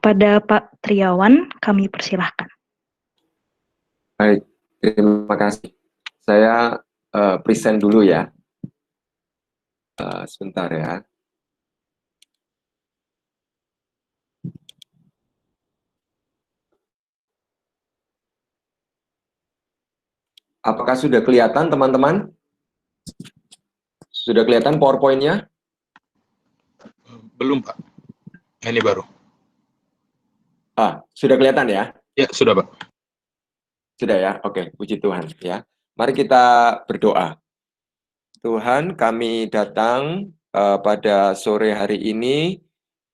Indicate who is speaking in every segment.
Speaker 1: Kepada Pak Triawan, kami persilahkan.
Speaker 2: Baik, terima kasih. Saya present dulu ya. Sebentar ya. Apakah sudah kelihatan teman-teman? Sudah kelihatan PowerPoint-nya?
Speaker 3: Belum, Pak. Ini baru.
Speaker 2: Sudah kelihatan ya?
Speaker 3: Ya, sudah, Pak.
Speaker 2: Sudah ya? Oke, puji Tuhan ya. Mari kita berdoa. Tuhan, kami datang pada sore hari ini.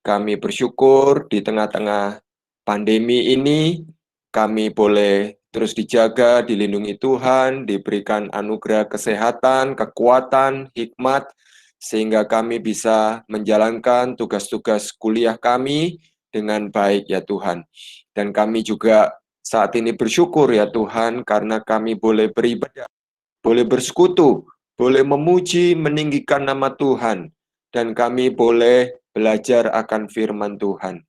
Speaker 2: Kami bersyukur di tengah-tengah pandemi ini, kami boleh terus dijaga, dilindungi Tuhan, diberikan anugerah kesehatan, kekuatan, hikmat, sehingga kami bisa menjalankan tugas-tugas kuliah kami dengan baik ya Tuhan. Dan kami juga saat ini bersyukur ya Tuhan, karena kami boleh beribadah, boleh bersekutu, boleh memuji, meninggikan nama Tuhan, dan kami boleh belajar akan firman Tuhan.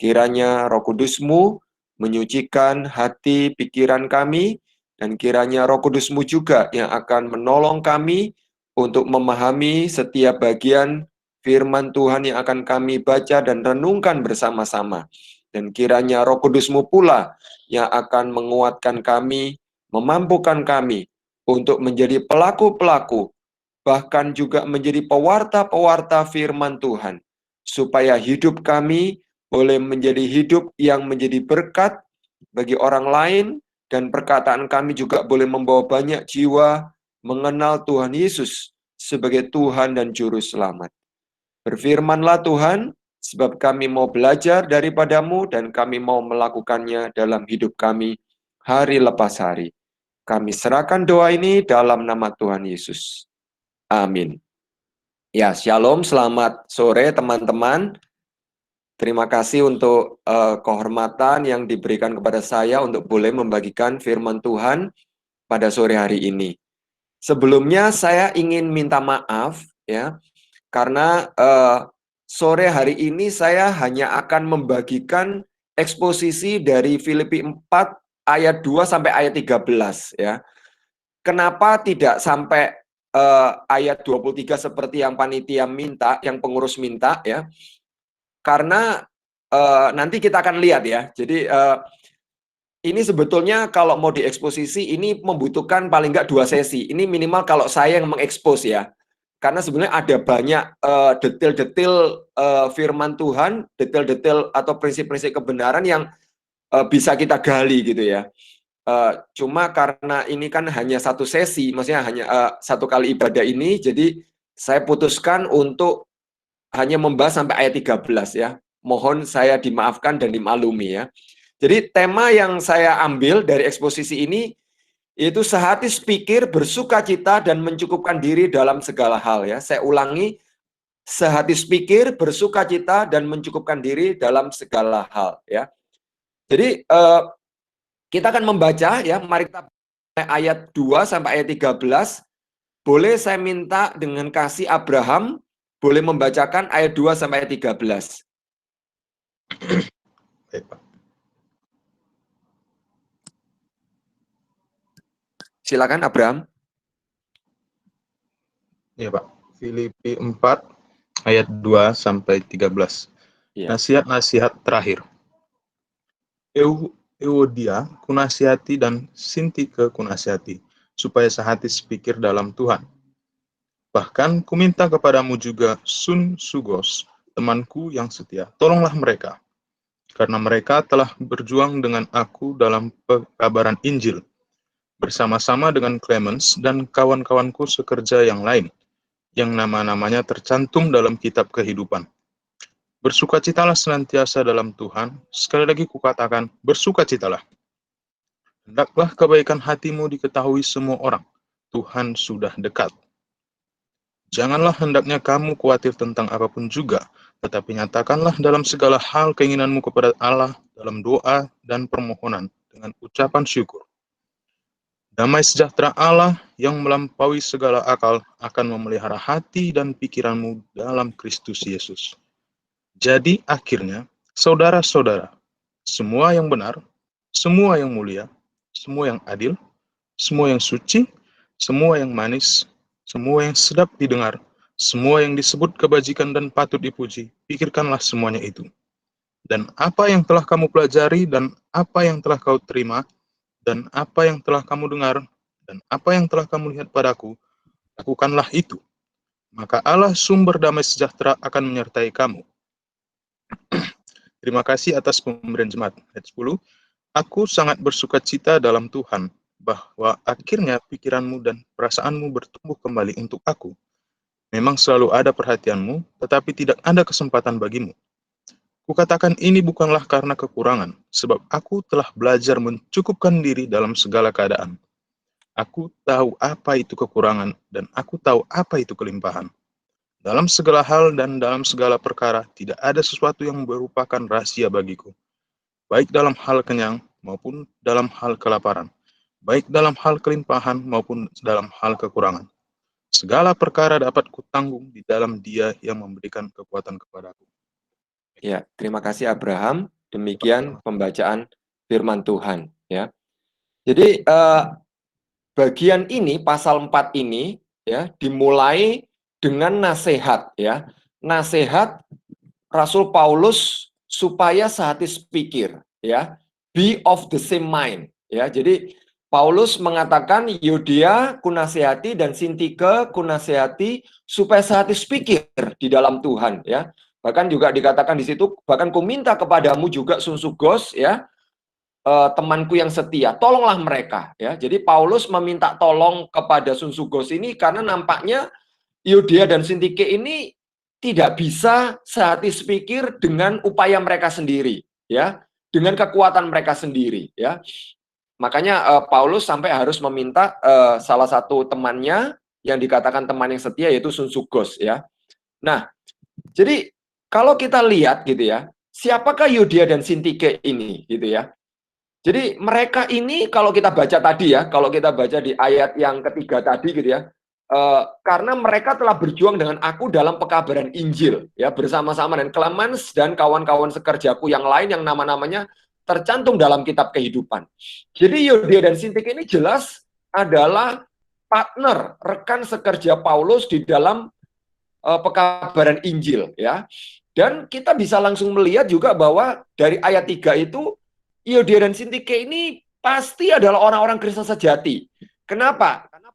Speaker 2: Kiranya Roh Kudus-Mu menyucikan hati pikiran kami, dan kiranya Roh Kudus-Mu juga yang akan menolong kami untuk memahami setiap bagian firman Tuhan yang akan kami baca dan renungkan bersama-sama. Dan kiranya Roh Kudus-Mu pula yang akan menguatkan kami, memampukan kami untuk menjadi pelaku-pelaku, bahkan juga menjadi pewarta-pewarta firman Tuhan, supaya hidup kami boleh menjadi hidup yang menjadi berkat bagi orang lain, dan perkataan kami juga boleh membawa banyak jiwa mengenal Tuhan Yesus sebagai Tuhan dan Juru Selamat. Berfirmanlah Tuhan, sebab kami mau belajar daripada-Mu dan kami mau melakukannya dalam hidup kami hari lepas hari. Kami serahkan doa ini dalam nama Tuhan Yesus. Amin. Ya, shalom, selamat sore teman-teman. Terima kasih untuk kehormatan yang diberikan kepada saya untuk boleh membagikan firman Tuhan pada sore hari ini. Sebelumnya saya ingin minta maaf ya, karena sore hari ini saya hanya akan membagikan eksposisi dari Filipi 4 ayat 2 sampai ayat 13 ya. Kenapa tidak sampai ayat 23 seperti yang panitia minta, yang pengurus minta ya? Karena nanti kita akan lihat ya. Jadi ini sebetulnya kalau mau dieksposisi ini membutuhkan paling nggak 2 sesi. Ini minimal kalau saya yang mengekspos ya. Karena sebenarnya ada banyak detail-detail firman Tuhan, detail-detail atau prinsip-prinsip kebenaran yang bisa kita gali gitu ya. Cuma karena ini kan hanya satu sesi, maksudnya hanya satu kali ibadah ini, jadi saya putuskan untuk hanya membahas sampai ayat 13 ya. Mohon saya dimaafkan dan dimaklumi ya. Jadi tema yang saya ambil dari eksposisi ini itu sehati sepikir, bersukacita dan mencukupkan diri dalam segala hal ya. Saya ulangi, sehati sepikir, bersukacita dan mencukupkan diri dalam segala hal ya. Jadi kita akan membaca ya, mari kita ayat 2 sampai ayat 13. Boleh saya minta dengan kasih Abraham boleh membacakan ayat 2 sampai ayat 13.
Speaker 3: Baik, Pak.
Speaker 2: Silakan Abraham.
Speaker 3: Ya, Pak. Filipi 4 ayat 2 sampai 13.
Speaker 2: Ya.
Speaker 3: Nasihat-nasihat terakhir. Euodia kunasihati dan Sintike kunasihati, supaya sehati sepikir dalam Tuhan. Bahkan kuminta kepadamu juga Sun Sugos, temanku yang setia. Tolonglah mereka, karena mereka telah berjuang dengan aku dalam pekabaran Injil, bersama-sama dengan Clemens dan kawan-kawanku sekerja yang lain, yang nama-namanya tercantum dalam kitab kehidupan. Bersukacitalah senantiasa dalam Tuhan. Sekali lagi kukatakan, bersukacitalah. Hendaklah kebaikan hatimu diketahui semua orang. Tuhan sudah dekat. Janganlah hendaknya kamu khawatir tentang apapun juga, tetapi nyatakanlah dalam segala hal keinginanmu kepada Allah dalam doa dan permohonan dengan ucapan syukur. Damai sejahtera Allah yang melampaui segala akal akan memelihara hati dan pikiranmu dalam Kristus Yesus. Jadi akhirnya, Saudara-saudara, semua yang benar, semua yang mulia, semua yang adil, semua yang suci, semua yang manis, semua yang sedap didengar, semua yang disebut kebajikan dan patut dipuji, pikirkanlah semuanya itu. Dan apa yang telah kamu pelajari, dan apa yang telah kau terima, dan apa yang telah kamu dengar, dan apa yang telah kamu lihat padaku, lakukanlah itu. Maka Allah sumber damai sejahtera akan menyertai kamu. Terima kasih atas pemberian jemaat. Ayat 10. Aku sangat bersuka cita dalam Tuhan, bahwa akhirnya pikiranmu dan perasaanmu bertumbuh kembali untuk aku. Memang selalu ada perhatianmu, tetapi tidak ada kesempatan bagimu. Kukatakan ini bukanlah karena kekurangan, sebab aku telah belajar mencukupkan diri dalam segala keadaan. Aku tahu apa itu kekurangan, dan aku tahu apa itu kelimpahan. Dalam segala hal dan dalam segala perkara, tidak ada sesuatu yang merupakan rahasia bagiku. Baik dalam hal kenyang maupun dalam hal kelaparan. Baik dalam hal kelimpahan maupun dalam hal kekurangan. Segala perkara dapat kutanggung di dalam Dia yang memberikan kekuatan kepadaku.
Speaker 2: Ya, terima kasih Abraham. Demikian pembacaan firman Tuhan. Ya, jadi bagian ini, pasal 4 ini, ya, dimulai dengan nasihat, ya, nasihat Rasul Paulus supaya sehati sepikir, ya, be of the same mind, ya. Jadi Paulus mengatakan, Yudia kunasihati dan Sintike kunasihati supaya sehati sepikir di dalam Tuhan, ya. Bahkan juga dikatakan di situ, bahkan kuminta kepadamu juga Sunsugos, ya, temanku yang setia, tolonglah mereka, ya. Jadi Paulus meminta tolong kepada Sunsugos ini karena nampaknya Yudia dan Sintike ini tidak bisa sehati sepikir dengan upaya mereka sendiri, ya, dengan kekuatan mereka sendiri, ya. Makanya Paulus sampai harus meminta salah satu temannya yang dikatakan teman yang setia, yaitu Sunsugos, ya. Nah, jadi kalau kita lihat gitu ya, siapakah Yudia dan Sintike ini, gitu ya. Jadi mereka ini kalau kita baca tadi ya, kalau kita baca di ayat yang ketiga tadi gitu ya, karena mereka telah berjuang dengan aku dalam pekabaran Injil, ya, bersama-sama dengan Clemens dan kawan-kawan sekerjaku yang lain yang nama-namanya tercantum dalam kitab kehidupan. Jadi Yudia dan Sintike ini jelas adalah partner, rekan sekerja Paulus di dalam pekabaran Injil, ya. Dan kita bisa langsung melihat juga bahwa dari ayat 3 itu Yudia dan Sintike ini pasti adalah orang-orang Kristen sejati. Kenapa? Karena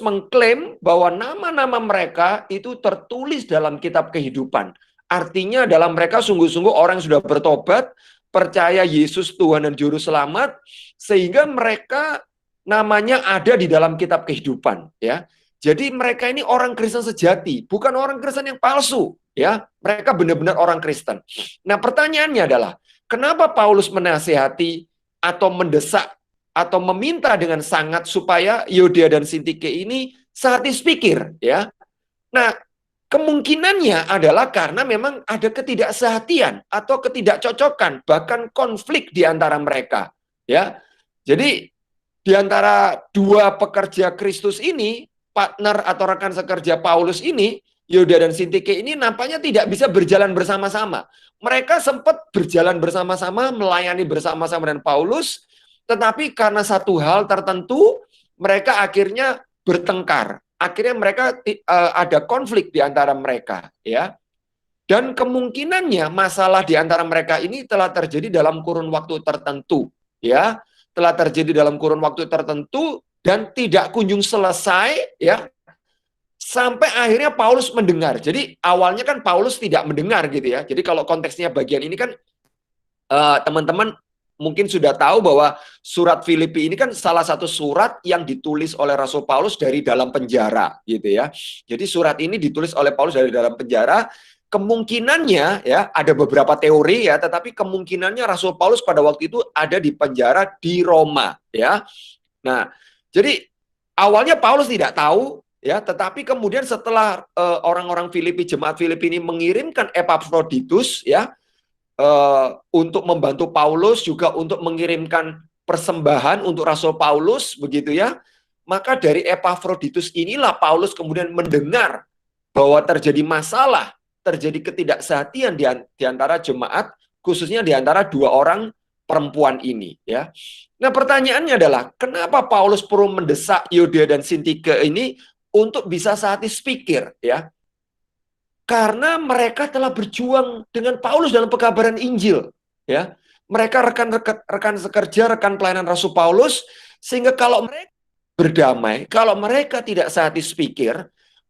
Speaker 2: mengklaim bahwa nama-nama mereka itu tertulis dalam kitab kehidupan. Artinya dalam mereka sungguh-sungguh orang yang sudah bertobat, percaya Yesus Tuhan dan Juru Selamat, sehingga mereka namanya ada di dalam kitab kehidupan, ya. Jadi mereka ini orang Kristen sejati, bukan orang Kristen yang palsu, ya. Mereka benar-benar orang Kristen. Nah, pertanyaannya adalah, kenapa Paulus menasihati atau mendesak atau meminta dengan sangat supaya Yudia dan Sintike ini sehati sepikir, ya? Nah, kemungkinannya adalah karena memang ada ketidaksehatian atau ketidakcocokan, bahkan konflik di antara mereka, ya. Jadi di antara dua pekerja Kristus ini, partner atau rekan sekerja Paulus ini, Yudia dan Sintike ini nampaknya tidak bisa berjalan bersama-sama. Mereka sempat berjalan bersama-sama, melayani bersama-sama dengan Paulus, tetapi karena satu hal tertentu, mereka akhirnya bertengkar. Akhirnya mereka ada konflik di antara mereka, ya. Dan kemungkinannya masalah di antara mereka ini telah terjadi dalam kurun waktu tertentu, ya. Telah terjadi dalam kurun waktu tertentu dan tidak kunjung selesai, ya. Sampai akhirnya Paulus mendengar. Jadi awalnya kan Paulus tidak mendengar gitu ya. Jadi kalau konteksnya bagian ini kan teman-teman mungkin sudah tahu bahwa surat Filipi ini kan salah satu surat yang ditulis oleh Rasul Paulus dari dalam penjara gitu ya. Jadi surat ini ditulis oleh Paulus dari dalam penjara. Kemungkinannya ya ada beberapa teori ya, tetapi kemungkinannya Rasul Paulus pada waktu itu ada di penjara di Roma ya. Nah, jadi awalnya Paulus tidak tahu ya, tetapi kemudian setelah orang-orang Filipi, jemaat Filipi ini mengirimkan Epafroditus ya untuk membantu Paulus, juga untuk mengirimkan persembahan untuk Rasul Paulus begitu ya, maka dari Epafroditus inilah Paulus kemudian mendengar bahwa terjadi masalah, terjadi ketidaksehatian di antara jemaat khususnya di antara dua orang perempuan ini, ya. Nah, pertanyaannya adalah kenapa Paulus perlu mendesak Yudea dan Sintike ini untuk bisa sehati sepikir, ya? Karena mereka telah berjuang dengan Paulus dalam pekabaran Injil, ya. Mereka rekan sekerja, rekan pelayanan Rasul Paulus, sehingga kalau mereka berdamai, kalau mereka tidak sehati sepikir,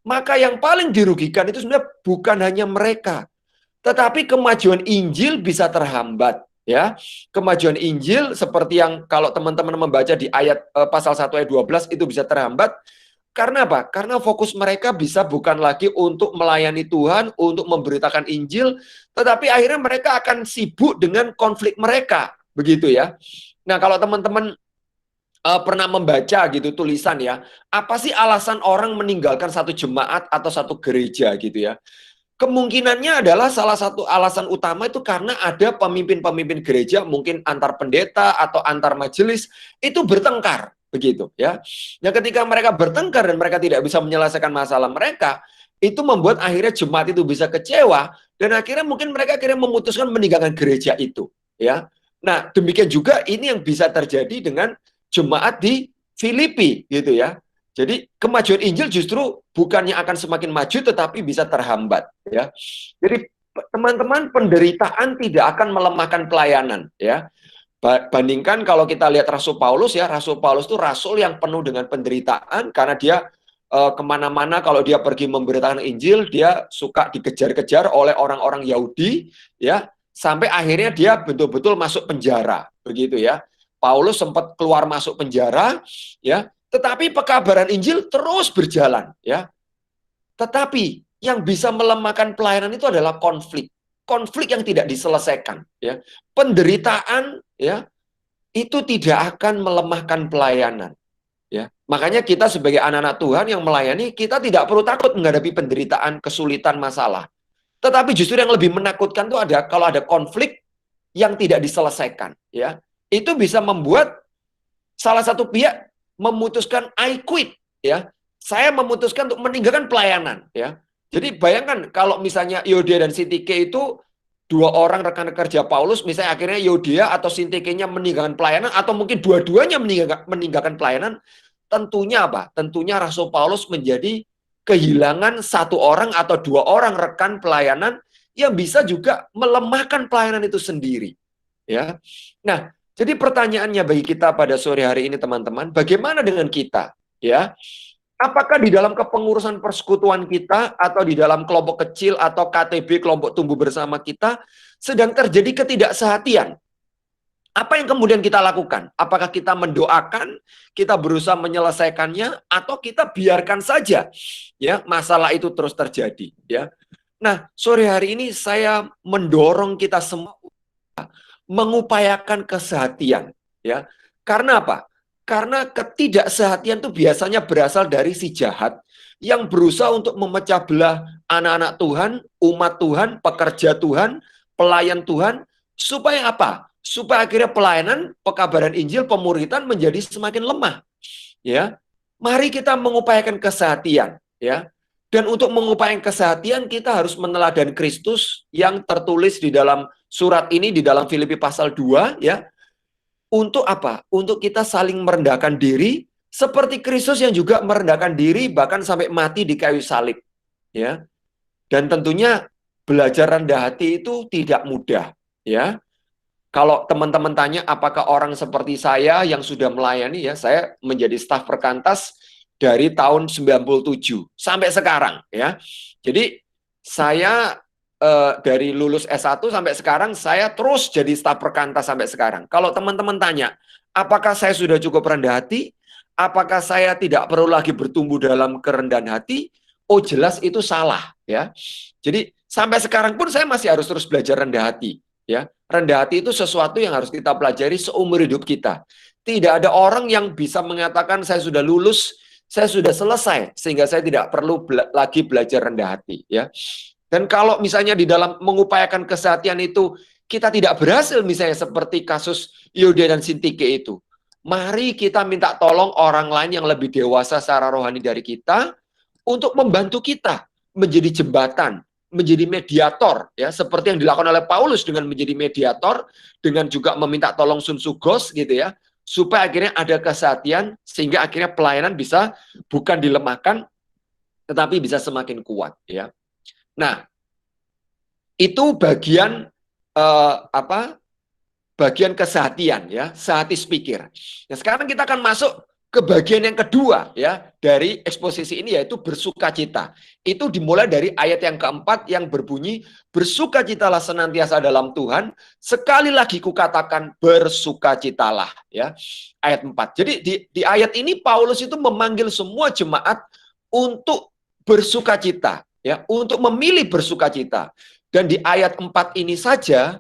Speaker 2: maka yang paling dirugikan itu sebenarnya bukan hanya mereka, tetapi kemajuan Injil bisa terhambat, ya. Kemajuan Injil seperti yang kalau teman-teman membaca di ayat pasal 1 ayat 12 itu bisa terhambat. Karena apa? Karena fokus mereka bisa bukan lagi untuk melayani Tuhan, untuk memberitakan Injil, tetapi akhirnya mereka akan sibuk dengan konflik mereka, begitu ya. Nah, kalau teman-teman pernah membaca gitu tulisan ya, apa sih alasan orang meninggalkan satu jemaat atau satu gereja gitu ya? Kemungkinannya adalah salah satu alasan utama itu karena ada pemimpin-pemimpin gereja, mungkin antar pendeta atau antar majelis, itu bertengkar, begitu ya. Nah, ketika mereka bertengkar dan mereka tidak bisa menyelesaikan masalah mereka, itu membuat akhirnya jemaat itu bisa kecewa, dan akhirnya mungkin mereka akhirnya memutuskan meninggalkan gereja itu, ya. Nah, demikian juga ini yang bisa terjadi dengan jemaat di Filipi, gitu ya. Jadi kemajuan Injil justru bukannya akan semakin maju, tetapi bisa terhambat, ya. Jadi teman-teman, penderitaan tidak akan melemahkan pelayanan, ya. Bandingkan kalau kita lihat Rasul Paulus, ya, Rasul Paulus itu rasul yang penuh dengan penderitaan karena dia kemana-mana kalau dia pergi memberitakan Injil, dia suka dikejar-kejar oleh orang-orang Yahudi, ya, sampai akhirnya dia betul-betul masuk penjara, begitu ya. Paulus sempat keluar masuk penjara, ya. Tetapi pekabaran Injil terus berjalan, ya. Tetapi yang bisa melemahkan pelayanan itu adalah konflik. Konflik yang tidak diselesaikan, ya. Penderitaan, ya, itu tidak akan melemahkan pelayanan, ya. Makanya kita sebagai anak-anak Tuhan yang melayani, kita tidak perlu takut menghadapi penderitaan, kesulitan, masalah. Tetapi justru yang lebih menakutkan itu ada kalau ada konflik yang tidak diselesaikan, ya. Itu bisa membuat salah satu pihak memutuskan I quit, ya. Saya memutuskan untuk meninggalkan pelayanan, ya. Jadi bayangkan kalau misalnya Yudea dan Sintike itu dua orang rekan kerja Paulus, misalnya akhirnya Yudea atau Sintike-nya meninggalkan pelayanan, atau mungkin dua-duanya meninggalkan pelayanan, tentunya apa? Tentunya Rasul Paulus menjadi kehilangan satu orang atau dua orang rekan pelayanan yang bisa juga melemahkan pelayanan itu sendiri, ya. Nah, jadi pertanyaannya bagi kita pada sore hari ini, teman-teman, bagaimana dengan kita, ya? Apakah di dalam kepengurusan persekutuan kita, atau di dalam kelompok kecil, atau KTB, kelompok tumbuh bersama kita, sedang terjadi ketidaksehatian? Apa yang kemudian kita lakukan? Apakah kita mendoakan, kita berusaha menyelesaikannya, atau kita biarkan saja, ya, masalah itu terus terjadi, ya? Nah, sore hari ini saya mendorong kita semua mengupayakan kesehatian, ya. Karena apa? Karena ketidaksehatian itu biasanya berasal dari si jahat yang berusaha untuk memecah belah anak-anak Tuhan, umat Tuhan, pekerja Tuhan, pelayan Tuhan, supaya apa? Supaya akhirnya pelayanan, pekabaran Injil, pemuritan menjadi semakin lemah, ya. Mari kita mengupayakan kesehatian, ya. Dan untuk mengupayakan kesehatian, kita harus meneladani Kristus yang tertulis di dalam surat ini, di dalam Filipi pasal 2, ya. Untuk apa? Untuk kita saling merendahkan diri, seperti Kristus yang juga merendahkan diri, bahkan sampai mati di kayu salib, ya. Dan tentunya belajar rendah hati itu tidak mudah, ya. Kalau teman-teman tanya, apakah orang seperti saya yang sudah melayani, ya, saya menjadi staf perkantas dari tahun 97 sampai sekarang, ya. Jadi saya dari lulus S1 sampai sekarang, saya terus jadi staf perkantas sampai sekarang. Kalau teman-teman tanya, apakah saya sudah cukup rendah hati? Apakah saya tidak perlu lagi bertumbuh dalam kerendahan hati? Oh, jelas itu salah, ya. Jadi sampai sekarang pun saya masih harus terus belajar rendah hati, ya. Rendah hati itu sesuatu yang harus kita pelajari seumur hidup kita. Tidak ada orang yang bisa mengatakan saya sudah lulus, saya sudah selesai, sehingga saya tidak perlu lagi belajar rendah hati, ya. Dan kalau misalnya di dalam mengupayakan kesehatian itu kita tidak berhasil, misalnya seperti kasus Yudea dan Sintike itu, mari kita minta tolong orang lain yang lebih dewasa secara rohani dari kita untuk membantu kita menjadi jembatan, menjadi mediator, ya, seperti yang dilakukan oleh Paulus dengan menjadi mediator, dengan juga meminta tolong sunsugos, gitu ya, supaya akhirnya ada kesatian, sehingga akhirnya pelayanan bisa bukan dilemahkan, tetapi bisa semakin kuat, ya. Nah, itu bagian bagian kesehatian, ya, sehati sepikir. Nah, sekarang kita akan masuk ke bagian yang kedua, ya, dari eksposisi ini, yaitu bersukacita. Itu dimulai dari ayat yang keempat yang berbunyi, bersukacitalah senantiasa dalam Tuhan, sekali lagi kukatakan bersukacitalah, ya. Ayat 4. Jadi di ayat ini Paulus itu memanggil semua jemaat untuk bersukacita, ya, untuk memilih bersukacita. Dan di ayat 4 ini saja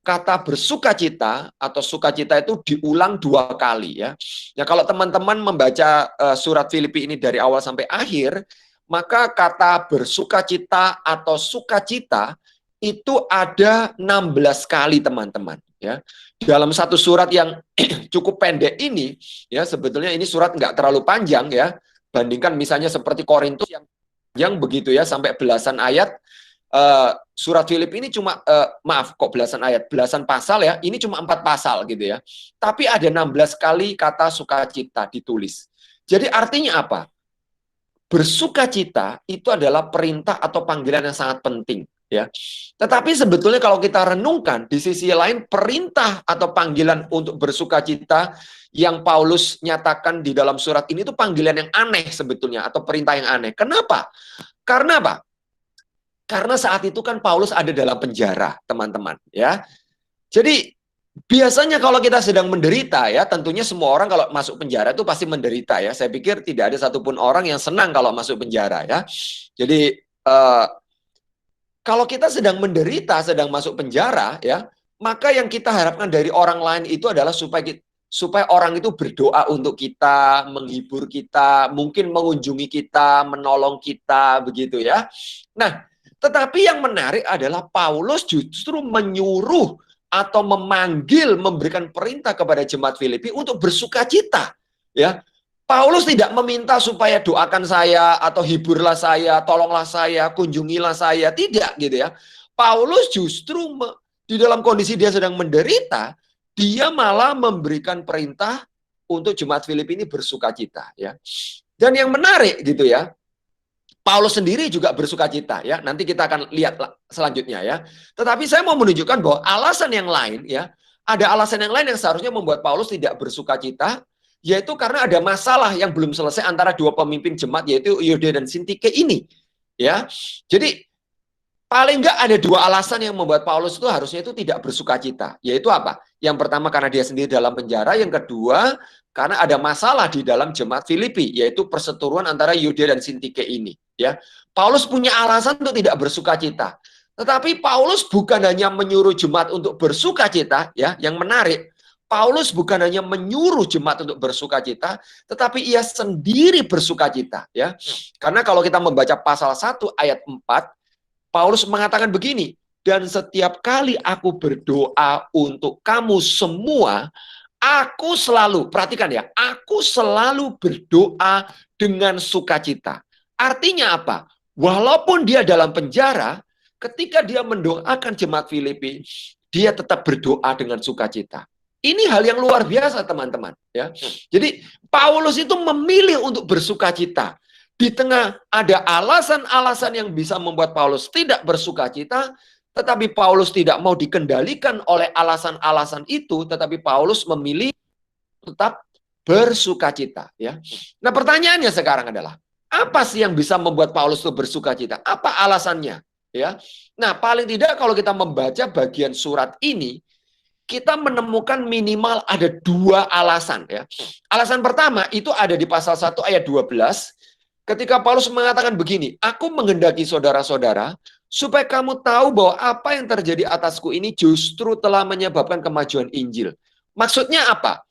Speaker 2: kata bersukacita atau sukacita itu diulang 2 kali, ya. Nah, kalau teman-teman membaca surat Filipi ini dari awal sampai akhir, maka kata bersukacita atau sukacita itu ada 16 kali, teman-teman, ya. Dalam satu surat yang cukup pendek ini, ya, sebetulnya ini surat nggak terlalu panjang, ya. Bandingkan misalnya seperti Korintus yang panjang begitu, ya, sampai belasan ayat. Surat Filipi ini cuma belasan pasal, ya, ini cuma 4 pasal gitu, ya, tapi ada 16 kali kata sukacita ditulis. Jadi artinya apa? Bersukacita itu adalah perintah atau panggilan yang sangat penting, ya. Tetapi sebetulnya kalau kita renungkan, di sisi lain perintah atau panggilan untuk bersukacita yang Paulus nyatakan di dalam surat ini itu panggilan yang aneh sebetulnya, atau perintah yang aneh. Kenapa? Karena apa? Karena saat itu kan Paulus ada dalam penjara, teman-teman, ya. Jadi biasanya kalau kita sedang menderita, ya, tentunya semua orang kalau masuk penjara itu pasti menderita, ya. Saya pikir tidak ada satupun orang yang senang kalau masuk penjara, ya. Jadi kalau kita sedang menderita, sedang masuk penjara, ya, maka yang kita harapkan dari orang lain itu adalah supaya orang itu berdoa untuk kita, menghibur kita, mungkin mengunjungi kita, menolong kita, begitu, ya. Nah, tetapi yang menarik adalah Paulus justru menyuruh atau memanggil, memberikan perintah kepada jemaat Filipi untuk bersukacita, ya. Paulus tidak meminta supaya doakan saya atau hiburlah saya, tolonglah saya, kunjungilah saya, tidak, gitu, ya. Paulus justru di dalam kondisi dia sedang menderita, dia malah memberikan perintah untuk jemaat Filipi ini bersukacita, ya. Dan yang menarik, gitu, ya, Paulus sendiri juga bersukacita, ya. Nanti kita akan lihat selanjutnya, ya. Tetapi saya mau menunjukkan bahwa alasan yang lain, ya, ada alasan yang lain yang seharusnya membuat Paulus tidak bersukacita, yaitu karena ada masalah yang belum selesai antara 2 pemimpin jemaat, yaitu Yuda dan Sintike ini, ya. Jadi paling enggak ada 2 alasan yang membuat Paulus itu harusnya itu tidak bersukacita, yaitu apa? Yang pertama karena dia sendiri dalam penjara, yang kedua karena ada masalah di dalam jemaat Filipi, yaitu perseteruan antara Yuda dan Sintike ini, ya. Paulus punya alasan untuk tidak bersukacita. Tetapi Paulus bukan hanya menyuruh jemaat untuk bersukacita, ya. Yang menarik, Paulus bukan hanya menyuruh jemaat untuk bersukacita, tetapi ia sendiri bersukacita, ya. Karena kalau kita membaca pasal 1 ayat 4, Paulus mengatakan begini, dan setiap kali aku berdoa untuk kamu semua, aku selalu, perhatikan, ya, aku selalu berdoa dengan sukacita. Artinya apa? Walaupun dia dalam penjara, ketika dia mendoakan jemaat Filipi, dia tetap berdoa dengan sukacita. Ini hal yang luar biasa, teman-teman, ya. Jadi Paulus itu memilih untuk bersukacita. Di tengah ada alasan-alasan yang bisa membuat Paulus tidak bersukacita, tetapi Paulus tidak mau dikendalikan oleh alasan-alasan itu, tetapi Paulus memilih tetap bersukacita, ya. Nah, pertanyaannya sekarang adalah, apa sih yang bisa membuat Paulus itu bersukacita? Apa alasannya, ya? Nah, paling tidak kalau kita membaca bagian surat ini, kita menemukan minimal ada 2 alasan, ya. Alasan pertama itu ada di pasal 1 ayat 12, ketika Paulus mengatakan begini, aku menghendaki saudara-saudara supaya kamu tahu bahwa apa yang terjadi atasku ini justru telah menyebabkan kemajuan Injil. Maksudnya apa?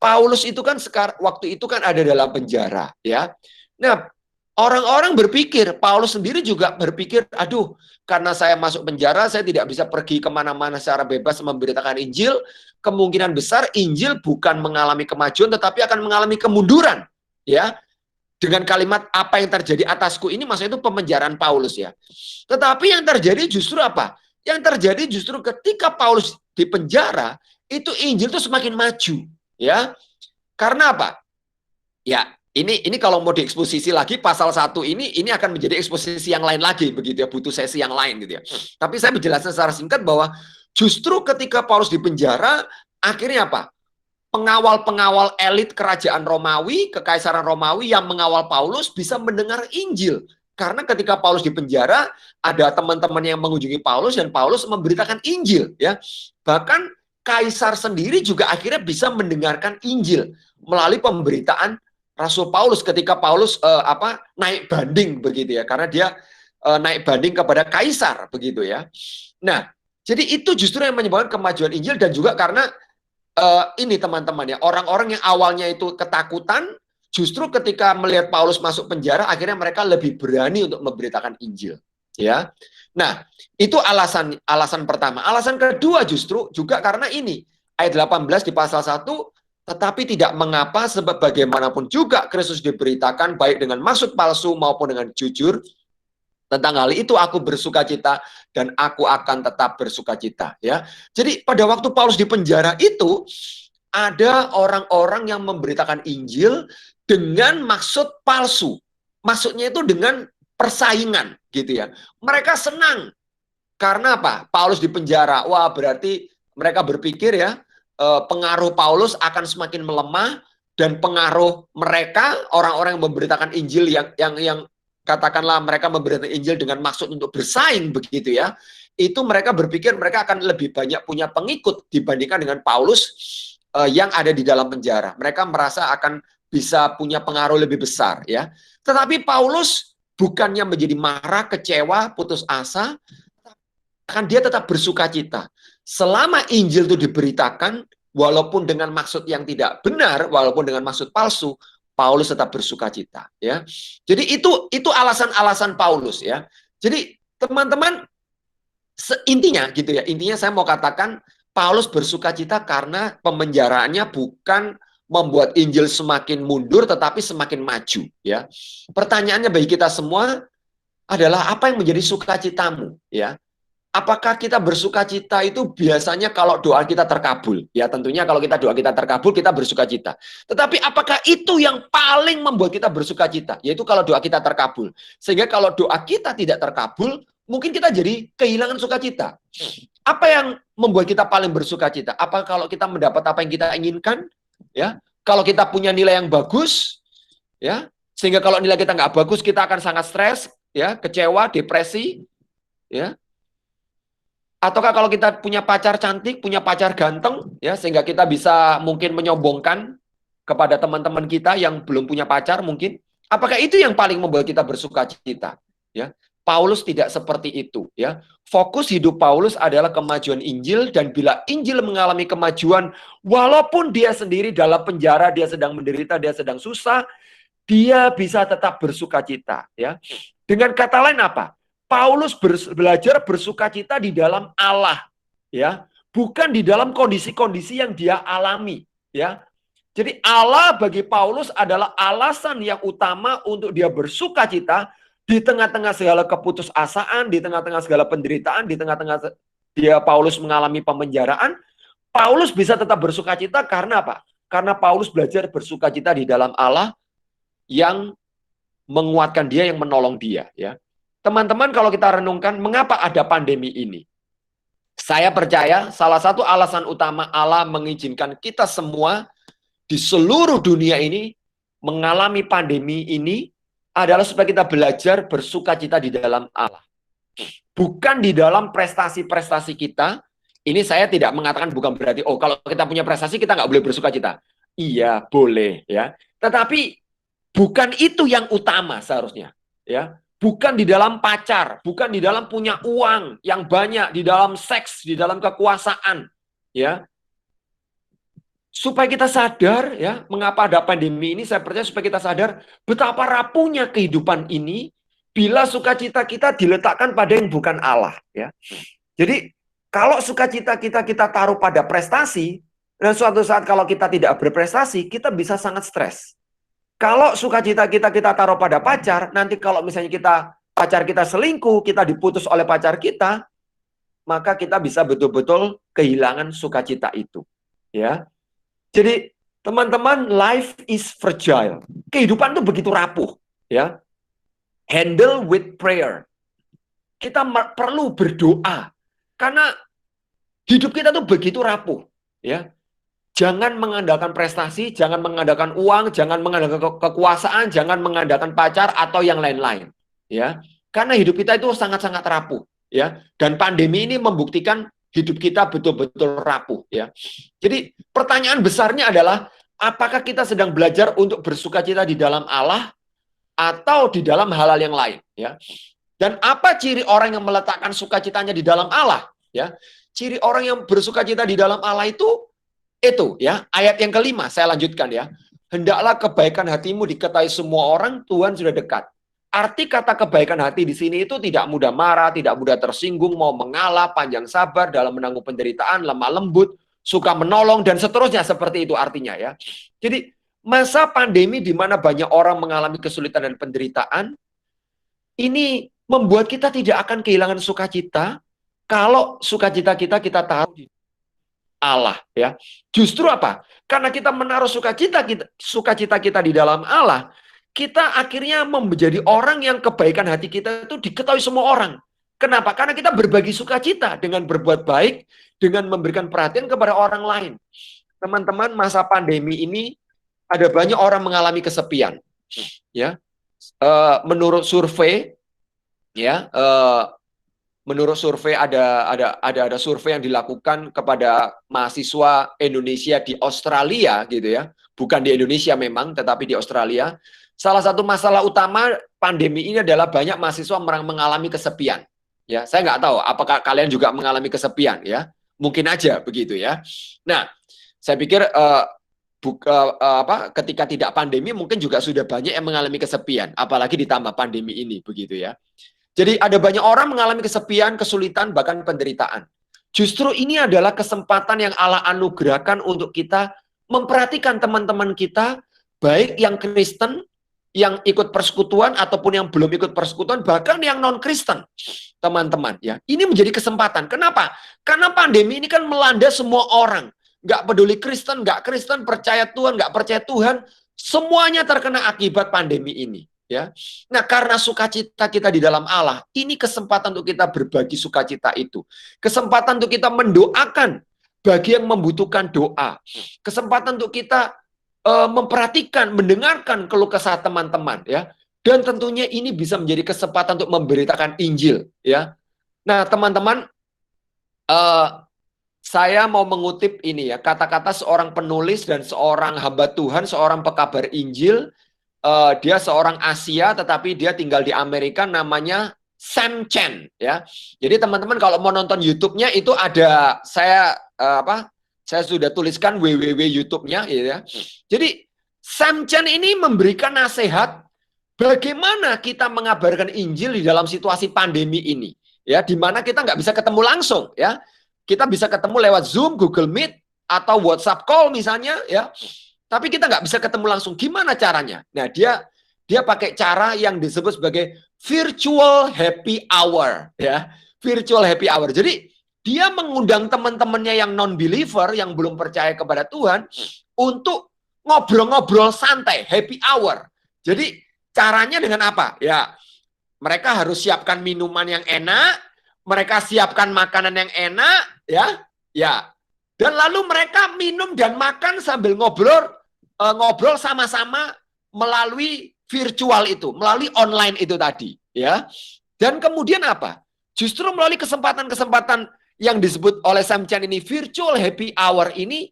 Speaker 2: Paulus itu kan waktu itu kan ada dalam penjara, ya. Nah, orang-orang berpikir, Paulus sendiri juga berpikir, aduh, karena saya masuk penjara, saya tidak bisa pergi kemana-mana secara bebas memberitakan Injil, kemungkinan besar Injil bukan mengalami kemajuan, tetapi akan mengalami kemunduran, ya.
Speaker 4: dengan kalimat apa yang terjadi atasku ini, maksudnya itu pemenjaraan Paulus ya. Tetapi yang terjadi justru apa? Yang terjadi justru ketika Paulus di penjara, itu Injil itu semakin maju, ya. Karena apa? Ya, ini kalau mau dieksposisi lagi pasal 1 ini akan menjadi eksposisi yang lain lagi begitu ya, butuh sesi yang lain gitu ya. Tapi saya menjelaskan secara singkat bahwa justru ketika Paulus di penjara, akhirnya apa? Pengawal-pengawal elit kerajaan Romawi, kekaisaran Romawi yang mengawal Paulus bisa mendengar Injil. Karena ketika Paulus di penjara, ada teman-teman yang mengunjungi Paulus dan Paulus memberitakan Injil ya. Bahkan kaisar sendiri juga akhirnya bisa mendengarkan Injil melalui pemberitaan Rasul Paulus ketika Paulus naik banding begitu ya, karena dia naik banding kepada kaisar begitu ya. Nah, jadi itu justru yang menyebabkan kemajuan Injil, dan juga karena ini teman-teman ya, orang-orang yang awalnya itu ketakutan, justru ketika melihat Paulus masuk penjara, akhirnya mereka lebih berani untuk memberitakan Injil ya. Nah, itu alasan pertama. Alasan kedua justru juga karena ini ayat 18 di pasal 1, tetapi tidak mengapa, sebab bagaimanapun juga Kristus diberitakan baik dengan maksud palsu maupun dengan jujur. Tentang hal itu aku bersukacita dan aku akan tetap bersukacita ya. Jadi pada waktu Paulus di penjara itu ada orang-orang yang memberitakan Injil dengan maksud palsu. Maksudnya itu dengan persaingan gitu ya. Mereka senang karena apa? Paulus di penjara. Wah, berarti mereka berpikir ya, pengaruh Paulus akan semakin melemah, dan pengaruh mereka, orang-orang yang memberitakan Injil yang katakanlah mereka memberitakan Injil dengan maksud untuk bersaing begitu ya, itu mereka berpikir mereka akan lebih banyak punya pengikut dibandingkan dengan Paulus yang ada di dalam penjara. Mereka merasa akan bisa punya pengaruh lebih besar ya. Tetapi Paulus bukannya menjadi marah, kecewa, putus asa, kan dia tetap bersukacita. Selama Injil itu diberitakan, walaupun dengan maksud yang tidak benar, walaupun dengan maksud palsu, Paulus tetap bersukacita ya. Jadi itu alasan-alasan Paulus ya. Jadi teman-teman, intinya gitu ya. Intinya saya mau katakan Paulus bersukacita karena pemenjaraannya bukan membuat Injil semakin mundur, tetapi semakin maju ya. Pertanyaannya bagi kita semua adalah, apa yang menjadi sukacitamu ya? Apakah kita bersukacita itu biasanya kalau doa kita terkabul? Ya tentunya kalau doa kita terkabul, kita bersukacita. Tetapi apakah itu yang paling membuat kita bersukacita? Yaitu kalau doa kita terkabul. Sehingga kalau doa kita tidak terkabul, mungkin kita jadi kehilangan sukacita. Apa yang membuat kita paling bersukacita? Apa kalau kita mendapat apa yang kita inginkan? Ya, kalau kita punya nilai yang bagus, ya, sehingga kalau nilai kita nggak bagus, kita akan sangat stres, ya, kecewa, depresi, ya. Ataukah kalau kita punya pacar cantik, punya pacar ganteng, ya, sehingga kita bisa mungkin menyombongkan kepada teman-teman kita yang belum punya pacar mungkin. Apakah itu yang paling membuat kita bersukacita? Ya, Paulus tidak seperti itu. Ya, fokus hidup Paulus adalah kemajuan Injil, dan bila Injil mengalami kemajuan, walaupun dia sendiri dalam penjara, dia sedang menderita, dia sedang susah, dia bisa tetap bersukacita. Ya, dengan kata lain apa? Paulus belajar bersukacita di dalam Allah, ya, bukan di dalam kondisi-kondisi yang dia alami, ya. Jadi Allah bagi Paulus adalah alasan yang utama untuk dia bersukacita di tengah-tengah segala keputusasaan, di tengah-tengah segala penderitaan, di tengah-tengah dia Paulus mengalami pemenjaraan. Paulus bisa tetap bersukacita karena apa? Karena Paulus belajar bersukacita di dalam Allah yang menguatkan dia, yang menolong dia, ya. Teman-teman, kalau kita renungkan, mengapa ada pandemi ini? Saya percaya salah satu alasan utama Allah mengizinkan kita semua di seluruh dunia ini mengalami pandemi ini adalah supaya kita belajar bersukacita di dalam Allah. Bukan di dalam prestasi-prestasi kita. Ini saya tidak mengatakan bukan berarti, oh kalau kita punya prestasi kita nggak boleh bersukacita. Iya, boleh ya. Tetapi bukan itu yang utama seharusnya. Ya. Bukan di dalam pacar, bukan di dalam punya uang yang banyak, di dalam seks, di dalam kekuasaan, ya. Supaya kita sadar, ya, mengapa ada pandemi ini, saya percaya supaya kita sadar betapa rapuhnya kehidupan ini bila sukacita kita diletakkan pada yang bukan Allah, ya. Jadi, kalau sukacita kita taruh pada prestasi, dan suatu saat kalau kita tidak berprestasi, kita bisa sangat stres. Kalau sukacita kita taruh pada pacar, nanti kalau misalnya pacar kita selingkuh, kita diputus oleh pacar kita, maka kita bisa betul-betul kehilangan sukacita itu. Ya. Jadi teman-teman, life is fragile. Kehidupan itu begitu rapuh. Ya. Handle with prayer. Kita perlu berdoa. Karena hidup kita tuh begitu rapuh. Ya. Jangan mengandalkan prestasi, jangan mengandalkan uang, jangan mengandalkan kekuasaan, jangan mengandalkan pacar atau yang lain-lain. Ya. Karena hidup kita itu sangat-sangat rapuh. Ya. Dan pandemi ini membuktikan hidup kita betul-betul rapuh. Ya. Jadi pertanyaan besarnya adalah, apakah kita sedang belajar untuk bersukacita di dalam Allah atau di dalam hal-hal yang lain, ya? Dan apa ciri orang yang meletakkan sukacitanya di dalam Allah, ya? Ciri orang yang bersukacita di dalam Allah itu ya, ayat yang kelima, saya lanjutkan ya. Hendaklah kebaikan hatimu diketahui semua orang, Tuhan sudah dekat. Arti kata kebaikan hati di sini itu tidak mudah marah, tidak mudah tersinggung, mau mengalah, panjang sabar dalam menanggung penderitaan, lemah lembut, suka menolong, dan seterusnya, seperti itu artinya ya. Jadi masa pandemi di mana banyak orang mengalami kesulitan dan penderitaan, ini membuat kita tidak akan kehilangan sukacita kalau sukacita kita taruh di Allah ya. Justru apa? Karena kita menaruh sukacita kita di dalam Allah, kita akhirnya menjadi orang yang kebaikan hati kita itu diketahui semua orang. Kenapa? Karena kita berbagi sukacita dengan berbuat baik, dengan memberikan perhatian kepada orang lain. Teman-teman, masa pandemi ini ada banyak orang mengalami kesepian. Ya, menurut survei, ya, menurut survei ada survei yang dilakukan kepada mahasiswa Indonesia di Australia, gitu ya, bukan di Indonesia memang, tetapi di Australia. Salah satu masalah utama pandemi ini adalah banyak mahasiswa mengalami kesepian. Ya, saya nggak tahu apakah kalian juga mengalami kesepian, ya, mungkin aja begitu ya. Nah, saya pikir ketika tidak pandemi mungkin juga sudah banyak yang mengalami kesepian, apalagi ditambah pandemi ini begitu ya. Jadi ada banyak orang mengalami kesepian, kesulitan, bahkan penderitaan. Justru ini adalah kesempatan yang Allah anugerahkan untuk kita memperhatikan teman-teman kita, baik yang Kristen, yang ikut persekutuan ataupun yang belum ikut persekutuan, bahkan yang non-Kristen, teman-teman ya. Ini menjadi kesempatan. Kenapa? Karena pandemi ini kan melanda semua orang. Nggak peduli Kristen, nggak Kristen, percaya Tuhan, nggak percaya Tuhan, semuanya terkena akibat pandemi ini. Ya, nah karena sukacita kita di dalam Allah, ini kesempatan untuk kita berbagi sukacita itu, kesempatan untuk kita mendoakan bagi yang membutuhkan doa, kesempatan untuk kita memperhatikan, mendengarkan keluh kesah teman-teman, ya, dan tentunya ini bisa menjadi kesempatan untuk memberitakan Injil, ya. Nah teman-teman, saya mau mengutip ini ya, kata-kata seorang penulis dan seorang hamba Tuhan, seorang pekabar Injil. Dia seorang Asia, tetapi dia tinggal di Amerika, namanya Sam Chen ya. Jadi teman-teman kalau mau nonton YouTube-nya itu ada, saya sudah tuliskan www YouTube-nya ya. Jadi Sam Chen ini memberikan nasihat bagaimana kita mengabarkan Injil di dalam situasi pandemi ini ya, di mana kita nggak bisa ketemu langsung ya. Kita bisa ketemu lewat Zoom, Google Meet, atau WhatsApp call misalnya ya. Tapi kita nggak bisa ketemu langsung. Gimana caranya? Nah, dia pakai cara yang disebut sebagai virtual happy hour, ya. Virtual happy hour. Jadi dia mengundang teman-temannya yang non-believer, yang belum percaya kepada Tuhan, untuk ngobrol-ngobrol santai, happy hour. Jadi caranya dengan apa? Ya, mereka harus siapkan minuman yang enak, mereka siapkan makanan yang enak, ya. Dan lalu mereka minum dan makan sambil ngobrol sama-sama melalui virtual itu, melalui online itu tadi, ya. Dan kemudian apa? Justru melalui kesempatan-kesempatan yang disebut oleh Sam Chen ini, virtual happy hour ini,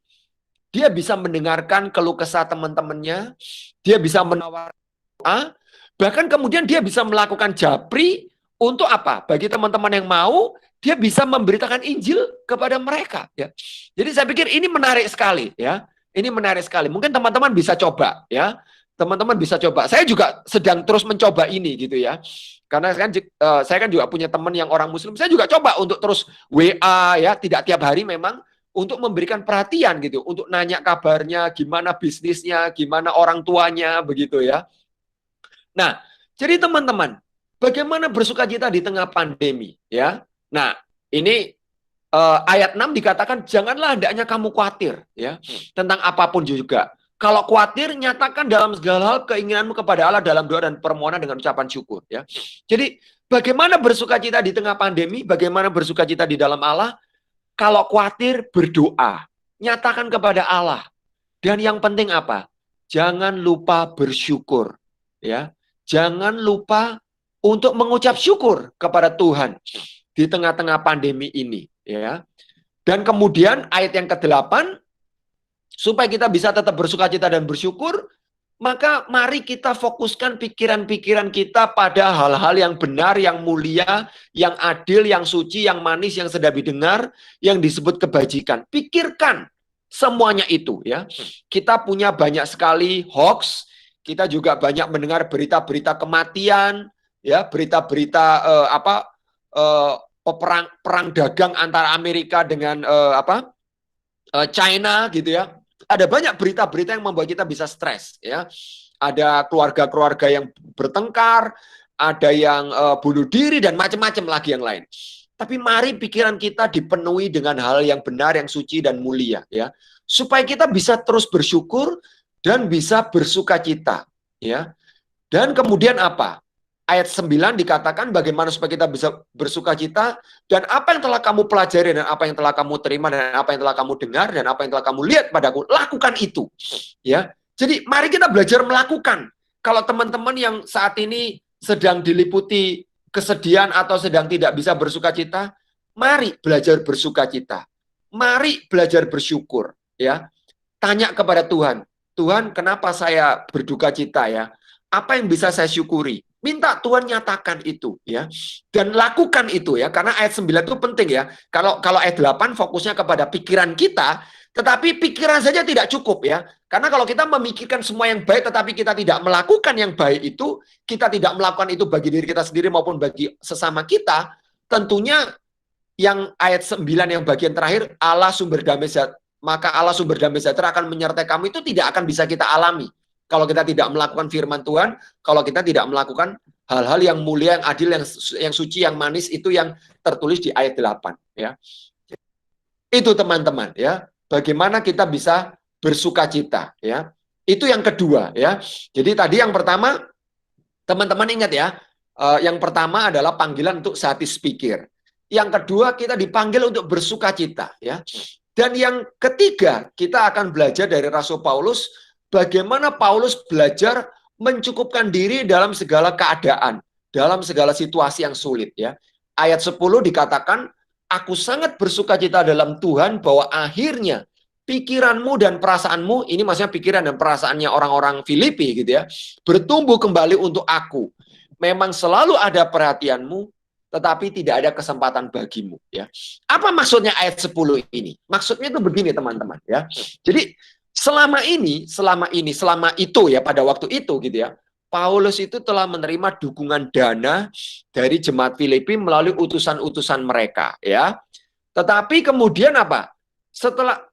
Speaker 4: dia bisa mendengarkan keluh kesah teman-temannya, dia bisa menawarkan doa, bahkan kemudian dia bisa melakukan japri untuk apa? Bagi teman-teman yang mau, dia bisa memberitakan Injil kepada mereka, ya. Jadi saya pikir ini menarik sekali, ya. Ini menarik sekali. Mungkin teman-teman bisa coba, ya. Teman-teman bisa coba. Saya juga sedang terus mencoba ini, gitu ya. Karena saya kan juga punya teman yang orang Muslim. Saya juga coba untuk terus WA, ya, tidak tiap hari memang, untuk memberikan perhatian gitu, untuk nanya kabarnya, gimana bisnisnya, gimana orang tuanya, begitu ya. Nah, jadi teman-teman, bagaimana bersukacita di tengah pandemi ya? Nah, ini ayat 6 dikatakan janganlah hendaknya kamu khawatir ya tentang apapun juga. Kalau khawatir, nyatakan dalam segala hal keinginanmu kepada Allah dalam doa dan permohonan dengan ucapan syukur ya. Jadi bagaimana bersukacita di tengah pandemi? Bagaimana bersukacita di dalam Allah? Kalau khawatir, berdoa. Nyatakan kepada Allah. Dan yang penting apa? Jangan lupa bersyukur. Ya, jangan lupa untuk mengucap syukur kepada Tuhan di tengah-tengah pandemi ini. Ya. Dan kemudian ayat yang ke-8, supaya kita bisa tetap bersukacita dan bersyukur, maka mari kita fokuskan pikiran-pikiran kita pada hal-hal yang benar, yang mulia, yang adil, yang suci, yang manis, yang sedap didengar, yang disebut kebajikan. Pikirkan semuanya itu ya. Kita punya banyak sekali hoax, kita juga banyak mendengar berita-berita kematian, ya, berita-berita perang dagang antara Amerika dengan China gitu ya. Ada banyak berita-berita yang membuat kita bisa stres ya. Ada keluarga-keluarga yang bertengkar, ada yang bunuh diri dan macam-macam lagi yang lain. Tapi mari pikiran kita dipenuhi dengan hal yang benar, yang suci dan mulia ya. Supaya kita bisa terus bersyukur dan bisa bersukacita ya. Dan kemudian apa? Ayat 9 dikatakan bagaimana supaya kita bisa bersukacita, dan apa yang telah kamu pelajari, dan apa yang telah kamu terima, dan apa yang telah kamu dengar, dan apa yang telah kamu lihat padaku, lakukan itu. Ya, jadi mari kita belajar melakukan. Kalau teman-teman yang saat ini sedang diliputi kesedihan atau sedang tidak bisa bersukacita, mari belajar bersukacita. Mari belajar bersyukur. Ya, tanya kepada Tuhan, Tuhan, kenapa saya berduka cita ya? Apa yang bisa saya syukuri? Minta Tuhan nyatakan itu ya. Dan lakukan itu ya, karena ayat 9 itu penting ya. Kalau ayat 8 fokusnya kepada pikiran kita, tetapi pikiran saja tidak cukup ya. Karena kalau kita memikirkan semua yang baik tetapi kita tidak melakukan yang baik itu, kita tidak melakukan itu bagi diri kita sendiri maupun bagi sesama kita, tentunya yang ayat 9 yang bagian terakhir, Allah sumber damai sejahtera, maka Allah sumber damai sejahtera akan menyertai kamu, itu tidak akan bisa kita alami. Kalau kita tidak melakukan firman Tuhan, kalau kita tidak melakukan hal-hal yang mulia, yang adil, yang suci, yang manis, itu yang tertulis di ayat 8. Ya. Itu teman-teman, ya. Bagaimana kita bisa bersukacita, ya. Itu yang kedua, ya. Jadi tadi yang pertama, teman-teman ingat ya, yang pertama adalah panggilan untuk sehati sepikir. Yang kedua, kita dipanggil untuk bersukacita, ya. Dan yang ketiga, kita akan belajar dari Rasul Paulus, bagaimana Paulus belajar mencukupkan diri dalam segala keadaan, dalam segala situasi yang sulit ya. Ayat 10 dikatakan, aku sangat bersukacita dalam Tuhan bahwa akhirnya pikiranmu dan perasaanmu, ini maksudnya pikiran dan perasaannya orang-orang Filipi gitu ya, bertumbuh kembali untuk aku. Memang selalu ada perhatianmu, tetapi tidak ada kesempatan bagimu ya. Apa maksudnya ayat 10 ini? Maksudnya itu begini teman-teman ya. Jadi selama itu ya, pada waktu itu gitu ya, Paulus itu telah menerima dukungan dana dari jemaat Filipi melalui utusan-utusan mereka ya. Tetapi kemudian apa? Setelah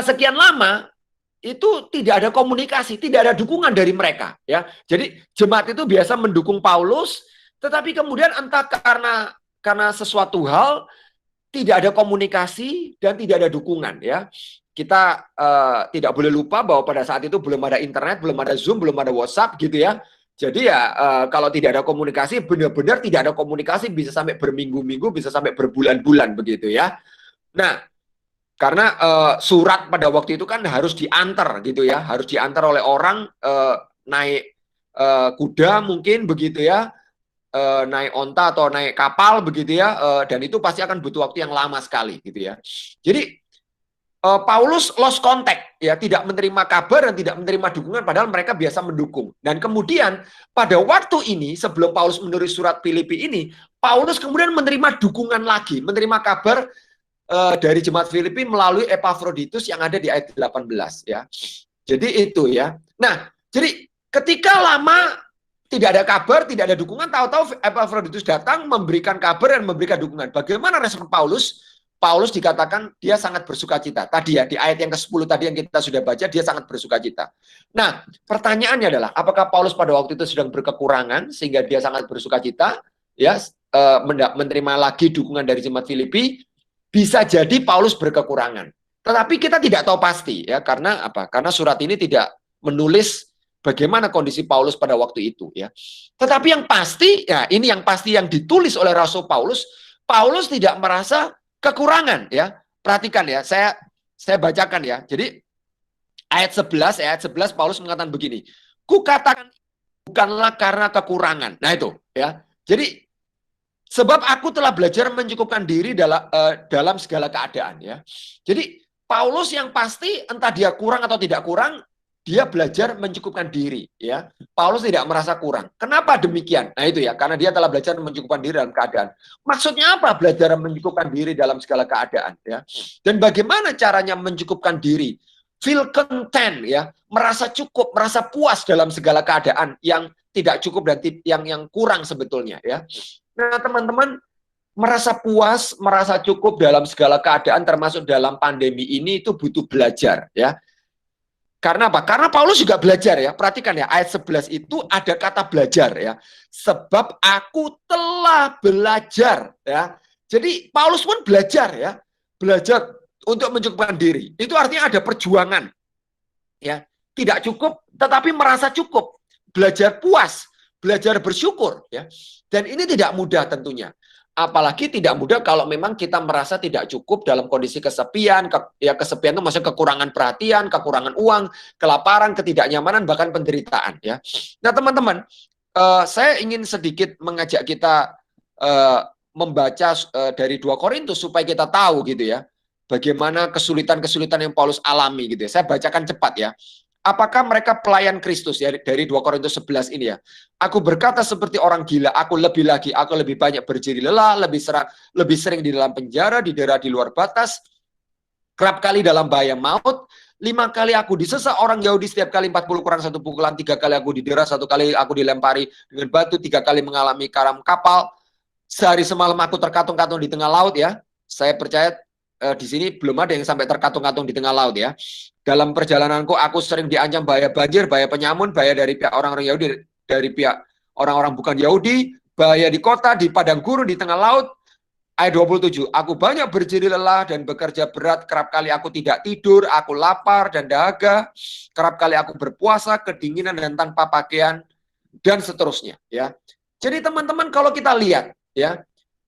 Speaker 4: sekian lama itu tidak ada komunikasi, tidak ada dukungan dari mereka ya. Jadi jemaat itu biasa mendukung Paulus, tetapi kemudian entah karena sesuatu hal tidak ada komunikasi dan tidak ada dukungan ya. Kita tidak boleh lupa bahwa pada saat itu belum ada internet, belum ada Zoom, belum ada WhatsApp gitu ya. Jadi ya kalau tidak ada komunikasi, benar-benar tidak ada komunikasi, bisa sampai berminggu-minggu, bisa sampai berbulan-bulan begitu ya. Nah, karena surat pada waktu itu kan harus diantar gitu ya, harus diantar oleh orang naik kuda mungkin begitu ya. Naik onta atau naik kapal begitu ya, dan itu pasti akan butuh waktu yang lama sekali gitu ya. Jadi Paulus lost contact ya, tidak menerima kabar dan tidak menerima dukungan, padahal mereka biasa mendukung. Dan kemudian pada waktu ini sebelum Paulus menulis surat Filipi ini, Paulus kemudian menerima dukungan lagi, menerima kabar dari jemaat Filipi melalui Epafroditus yang ada di ayat 18 ya. Jadi itu ya. Nah, jadi ketika lama tidak ada kabar, tidak ada dukungan, tahu-tahu Epafroditus datang memberikan kabar dan memberikan dukungan. Bagaimana respon Paulus? Paulus dikatakan dia sangat bersukacita. Tadi ya, di ayat yang ke-10 tadi yang kita sudah baca, dia sangat bersukacita. Nah, pertanyaannya adalah, apakah Paulus pada waktu itu sedang berkekurangan sehingga dia sangat bersukacita? Ya, menerima lagi dukungan dari jemaat Filipi, bisa jadi Paulus berkekurangan. Tetapi kita tidak tahu pasti ya, karena apa? Karena surat ini tidak menulis bagaimana kondisi Paulus pada waktu itu ya. Tetapi yang pasti, ya ini yang pasti yang ditulis oleh Rasul Paulus, Paulus tidak merasa kekurangan ya. Perhatikan ya, saya bacakan ya. Jadi ayat 11 Paulus mengatakan begini. Kukatakan bukanlah karena kekurangan. Nah itu ya. Jadi sebab aku telah belajar mencukupkan diri dalam segala keadaan ya. Jadi Paulus yang pasti entah dia kurang atau tidak kurang, dia belajar mencukupkan diri ya. Paulus tidak merasa kurang. Kenapa demikian? Nah itu ya, karena dia telah belajar mencukupkan diri dalam keadaan. Maksudnya apa belajar mencukupkan diri dalam segala keadaan ya? Dan bagaimana caranya mencukupkan diri? Feel content ya, merasa cukup, merasa puas dalam segala keadaan yang tidak cukup dan yang kurang sebetulnya ya. Nah, teman-teman, merasa puas, merasa cukup dalam segala keadaan termasuk dalam pandemi ini itu butuh belajar ya. Karena apa? Karena Paulus juga belajar ya. Perhatikan ya, ayat 11 itu ada kata belajar ya. Sebab aku telah belajar ya. Jadi Paulus pun belajar ya. Belajar untuk mencukupkan diri. Itu artinya ada perjuangan. Ya. Tidak cukup tetapi merasa cukup. Belajar puas, belajar bersyukur ya. Dan ini tidak mudah tentunya. Apalagi tidak mudah kalau memang kita merasa tidak cukup dalam kondisi kesepian. Kesepian itu maksudnya kekurangan perhatian, kekurangan uang, kelaparan, ketidaknyamanan, bahkan penderitaan ya. Nah teman-teman, saya ingin sedikit mengajak kita membaca dari 2 Korintus supaya kita tahu gitu ya, bagaimana kesulitan-kesulitan yang Paulus alami gitu ya. Saya bacakan cepat ya. Apakah mereka pelayan Kristus ya, dari 2 Korintus 11 ini ya. Aku berkata seperti orang gila, aku lebih banyak berjeri lelah, lebih sering di dalam penjara, didera di luar batas, kerap kali dalam bahaya maut, 5 kali aku disesat orang Yahudi, setiap kali 40 kurang 1 pukulan, 3 kali aku didera, 1 kali aku dilempari dengan batu, 3 kali mengalami karam kapal, sehari semalam aku terkatung-katung di tengah laut ya. Saya percaya di sini belum ada yang sampai terkatung-katung di tengah laut ya. Dalam perjalananku aku sering diancam bahaya banjir, bahaya penyamun, bahaya dari pihak orang-orang Yahudi, dari pihak orang-orang bukan Yahudi, bahaya di kota, di padang gurun, di tengah laut. Ayat 27, aku banyak berjeri lelah dan bekerja berat, kerap kali aku tidak tidur, aku lapar dan dahaga, kerap kali aku berpuasa, kedinginan dan tanpa pakaian, dan seterusnya ya. Jadi teman-teman kalau kita lihat ya,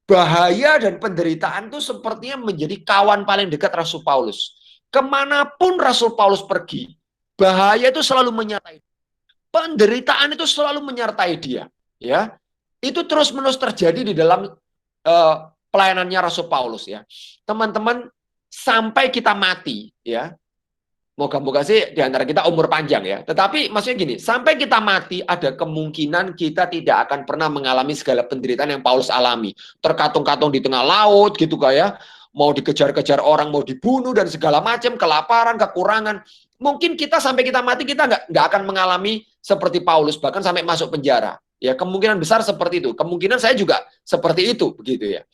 Speaker 4: bahaya dan penderitaan itu sepertinya menjadi kawan paling dekat Rasul Paulus. Kemanapun Rasul Paulus pergi, bahaya itu selalu menyertai. Penderitaan itu selalu menyertai dia. Ya, itu terus-menerus terjadi di dalam pelayanannya Rasul Paulus. Ya, teman-teman, sampai kita mati, ya. Moga-moga sih di antara kita umur panjang ya. Tetapi maksudnya gini, sampai kita mati ada kemungkinan kita tidak akan pernah mengalami segala penderitaan yang Paulus alami. Terkatung-katung di tengah laut gitu kayak, mau dikejar-kejar orang, mau dibunuh dan segala macam, kelaparan, kekurangan. Mungkin kita sampai kita mati kita nggak akan mengalami seperti Paulus, bahkan sampai masuk penjara. Ya kemungkinan besar seperti itu. Kemungkinan saya juga seperti itu begitu ya.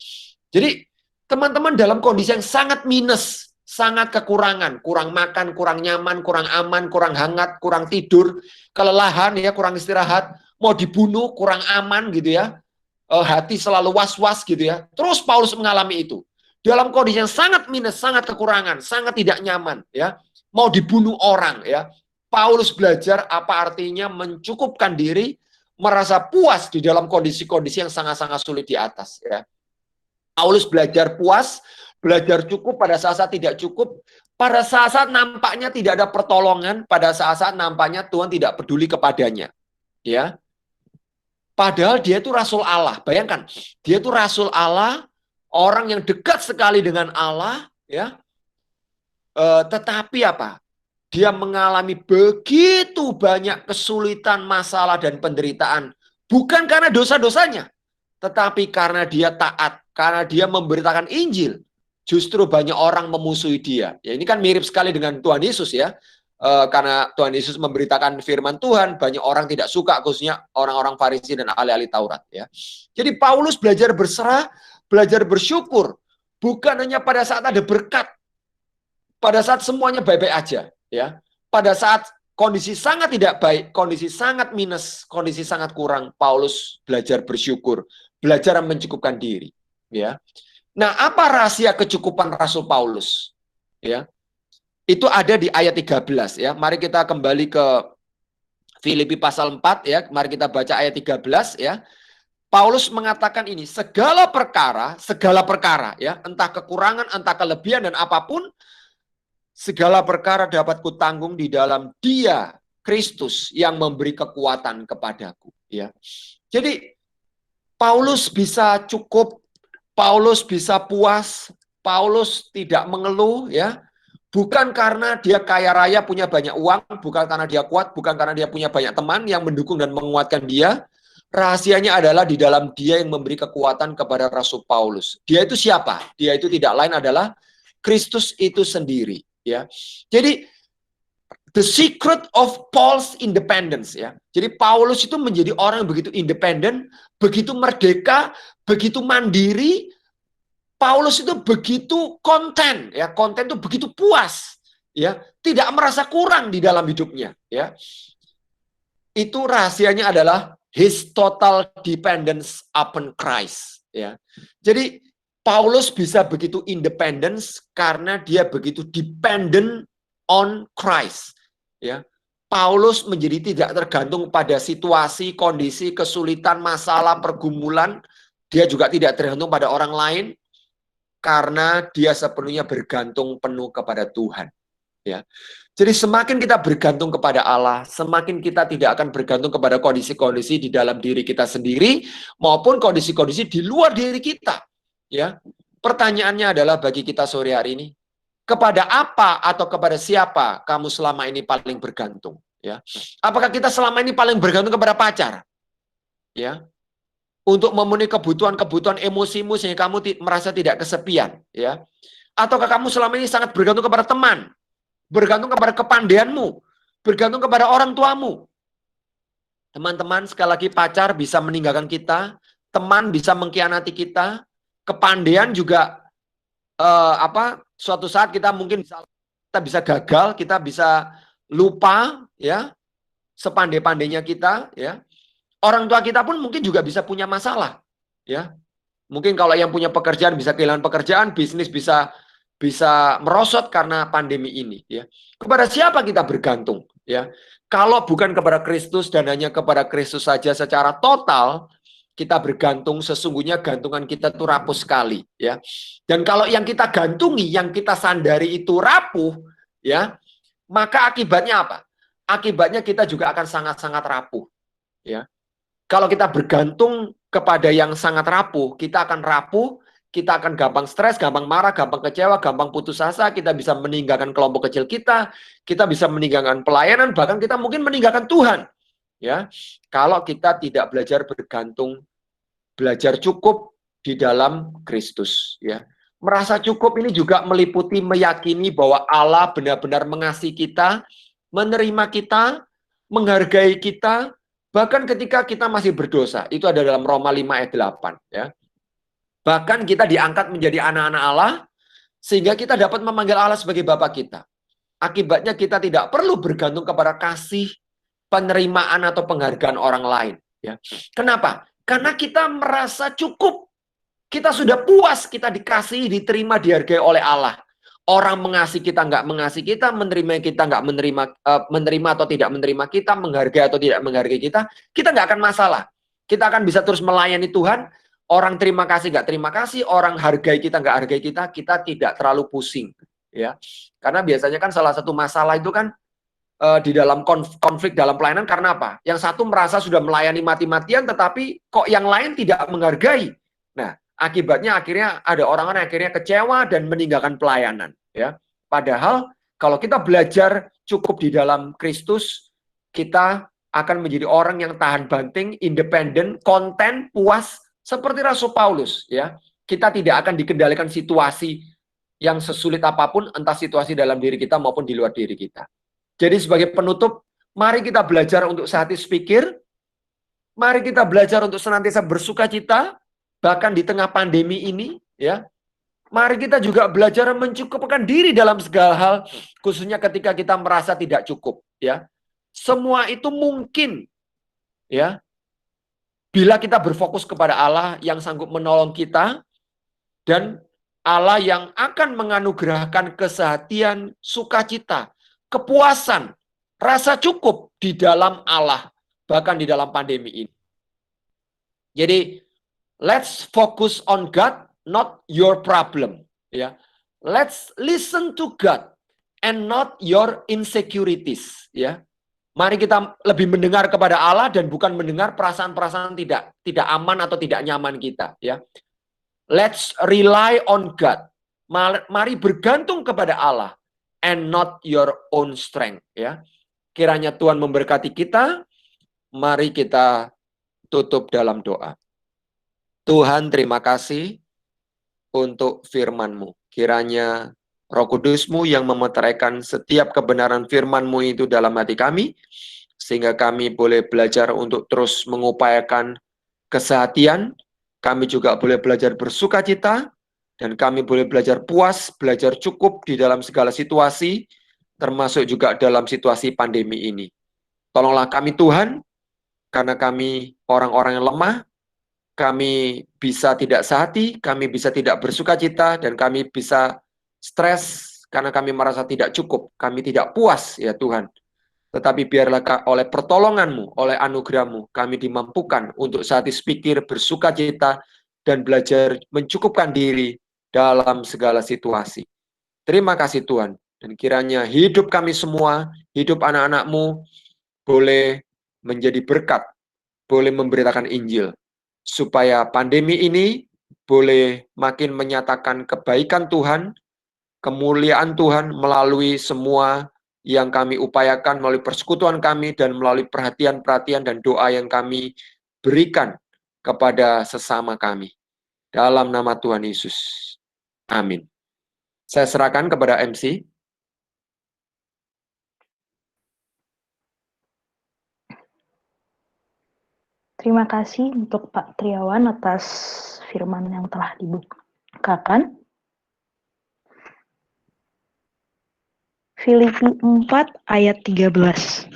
Speaker 4: Jadi teman-teman dalam kondisi yang sangat minus, sangat kekurangan, kurang makan, kurang nyaman, kurang aman, kurang hangat, kurang tidur, kelelahan ya, kurang istirahat, mau dibunuh, kurang aman gitu ya, hati selalu was-was gitu ya. Terus Paulus mengalami itu dalam kondisi yang sangat minus, sangat kekurangan, sangat tidak nyaman ya, mau dibunuh orang ya. Paulus belajar apa artinya mencukupkan diri, merasa puas di dalam kondisi-kondisi yang sangat-sangat sulit di atas ya. Paulus belajar puas, belajar cukup pada saat-saat tidak cukup, pada saat-saat nampaknya tidak ada pertolongan, pada saat-saat nampaknya Tuhan tidak peduli kepadanya. Ya. Padahal dia itu Rasul Allah. Bayangkan, dia itu Rasul Allah, orang yang dekat sekali dengan Allah, ya. Tetapi apa? Dia mengalami begitu banyak kesulitan, masalah dan penderitaan, bukan karena dosa-dosanya, tetapi karena dia taat, karena dia memberitakan Injil. Justru banyak orang memusuhi dia. Ya, ini kan mirip sekali dengan Tuhan Yesus ya. Karena Tuhan Yesus memberitakan firman Tuhan, banyak orang tidak suka, khususnya orang-orang Farisi dan ahli-ahli Taurat ya. Jadi Paulus belajar berserah, belajar bersyukur bukan hanya pada saat ada berkat, pada saat semuanya baik-baik aja, ya. Pada saat kondisi sangat tidak baik, kondisi sangat minus, kondisi sangat kurang, Paulus belajar bersyukur, belajar mencukupkan diri, ya. Nah, apa rahasia kecukupan Rasul Paulus? Ya. Itu ada di ayat 13, ya. Mari kita kembali ke Filipi pasal 4, ya. Mari kita baca ayat 13, ya. Paulus mengatakan ini, segala perkara, ya, entah kekurangan, entah kelebihan dan apapun, segala perkara dapat kutanggung di dalam Dia, Kristus, yang memberi kekuatan kepadaku, ya. Jadi Paulus bisa cukup, Paulus bisa puas, Paulus tidak mengeluh, ya. Bukan karena dia kaya raya, punya banyak uang, bukan karena dia kuat, bukan karena dia punya banyak teman yang mendukung dan menguatkan dia. Rahasianya adalah di dalam Dia yang memberi kekuatan kepada Rasul Paulus. Dia itu siapa? Dia itu tidak lain adalah Kristus itu sendiri, ya. Jadi the secret of Paul's independence, ya. Jadi Paulus itu menjadi orang yang begitu independen, begitu merdeka, begitu mandiri. Paulus itu begitu konten, ya. Konten itu begitu puas, ya. Tidak merasa kurang di dalam hidupnya, ya. Itu rahasianya adalah his total dependence upon Christ, ya. Jadi Paulus bisa begitu independence karena dia begitu dependent on Christ, ya. Paulus menjadi tidak tergantung pada situasi, kondisi, kesulitan, masalah, pergumulan. Dia juga tidak tergantung pada orang lain karena dia sepenuhnya bergantung penuh kepada Tuhan, ya. Jadi semakin kita bergantung kepada Allah, semakin kita tidak akan bergantung kepada kondisi-kondisi di dalam diri kita sendiri maupun kondisi-kondisi di luar diri kita, ya. Pertanyaannya adalah bagi kita sore hari ini, kepada apa atau kepada siapa kamu selama ini paling bergantung, ya? Apakah kita selama ini paling bergantung kepada pacar, ya? Untuk memenuhi kebutuhan-kebutuhan emosimu sehingga kamu merasa tidak kesepian, ya? Ataukah kamu selama ini sangat bergantung kepada teman? Bergantung kepada kepandaianmu, bergantung kepada orang tuamu. Teman-teman, sekali lagi pacar bisa meninggalkan kita, teman bisa mengkhianati kita, kepandaian juga suatu saat kita mungkin bisa gagal, kita bisa lupa, ya, sepandai-pandainya kita, ya. Orang tua kita pun mungkin juga bisa punya masalah, ya. Mungkin kalau yang punya pekerjaan bisa kehilangan pekerjaan, bisnis bisa merosot karena pandemi ini, ya. Kepada siapa kita bergantung, ya? Kalau bukan kepada Kristus dan hanya kepada Kristus saja secara total, kita bergantung, sesungguhnya gantungan kita itu rapuh sekali, ya. Dan kalau yang kita gantungi, yang kita sandari itu rapuh, ya, maka akibatnya apa? Akibatnya kita juga akan sangat-sangat rapuh, ya. Kalau kita bergantung kepada yang sangat rapuh, kita akan rapuh. Kita akan gampang stres, gampang marah, gampang kecewa, gampang putus asa, kita bisa meninggalkan kelompok kecil kita bisa meninggalkan pelayanan, bahkan kita mungkin meninggalkan Tuhan. Ya, kalau kita tidak belajar bergantung, belajar cukup di dalam Kristus. Ya, merasa cukup ini juga meliputi meyakini bahwa Allah benar-benar mengasihi kita, menerima kita, menghargai kita, bahkan ketika kita masih berdosa. Itu ada dalam Roma 5 ayat 8. Ya. Bahkan kita diangkat menjadi anak-anak Allah, sehingga kita dapat memanggil Allah sebagai Bapa kita. Akibatnya kita tidak perlu bergantung kepada kasih, penerimaan, atau penghargaan orang lain. Ya. Kenapa? Karena kita merasa cukup. Kita sudah puas, kita dikasihi, diterima, dihargai oleh Allah. Orang mengasihi kita, nggak mengasihi kita, menerima kita, nggak menerima atau tidak menerima kita, menghargai atau tidak menghargai kita nggak akan masalah. Kita akan bisa terus melayani Tuhan. Orang terima kasih, nggak terima kasih, orang hargai kita, nggak hargai kita tidak terlalu pusing, ya. Karena biasanya kan salah satu masalah itu kan di dalam konflik dalam pelayanan karena apa? Yang satu merasa sudah melayani mati-matian, tetapi kok yang lain tidak menghargai. Nah, akibatnya akhirnya ada orang-orang yang akhirnya kecewa dan meninggalkan pelayanan, ya. Padahal kalau kita belajar cukup di dalam Kristus, kita akan menjadi orang yang tahan banting, independen, konten, puas. Seperti Rasul Paulus, ya, kita tidak akan dikendalikan situasi yang sesulit apapun, entah situasi dalam diri kita maupun di luar diri kita. Jadi sebagai penutup, mari kita belajar untuk sehati sepikir, mari kita belajar untuk senantiasa bersuka cita, bahkan di tengah pandemi ini, ya. mari kita juga belajar mencukupkan diri dalam segala hal, khususnya ketika kita merasa tidak cukup, ya. Semua itu mungkin, ya, bila kita berfokus kepada Allah yang sanggup menolong kita, dan Allah yang akan menganugerahkan kesehatian, sukacita, kepuasan, rasa cukup di dalam Allah, bahkan di dalam pandemi ini. Jadi, let's focus on God, not your problem. Ya, let's listen to God and not your insecurities. Ya, mari kita lebih mendengar kepada Allah dan bukan mendengar perasaan-perasaan tidak aman atau tidak nyaman kita. Ya, let's rely on God. Mari bergantung kepada Allah and not your own strength. Ya, kiranya Tuhan memberkati kita. Mari kita tutup dalam doa. Tuhan, terima kasih untuk firman-Mu. Kiranya Roh Kudus-Mu yang memeteraikan setiap kebenaran firman-Mu itu dalam hati kami, sehingga kami boleh belajar untuk terus mengupayakan kesehatan, kami juga boleh belajar bersukacita, dan kami boleh belajar puas, belajar cukup di dalam segala situasi, termasuk juga dalam situasi pandemi ini. Tolonglah kami Tuhan, karena kami orang-orang yang lemah, kami bisa tidak sehati, kami bisa tidak bersukacita, dan kami bisa stres karena kami merasa tidak cukup, kami tidak puas ya Tuhan. Tetapi biarlah oleh pertolongan-Mu, oleh anugerah-Mu, kami dimampukan untuk sehati sepikir, bersukacita, dan belajar mencukupkan diri dalam segala situasi. Terima kasih Tuhan, dan kiranya hidup kami semua, hidup anak-anak-Mu, boleh menjadi berkat, boleh memberitakan Injil, supaya pandemi ini boleh makin menyatakan kebaikan Tuhan, kemuliaan Tuhan melalui semua yang kami upayakan, melalui persekutuan kami, dan melalui perhatian-perhatian dan doa yang kami berikan kepada sesama kami. Dalam nama Tuhan Yesus. Amin. Saya serahkan kepada MC.
Speaker 1: Terima kasih untuk Pak Triawan atas firman yang telah dibukakan. Filipi 4 ayat 13.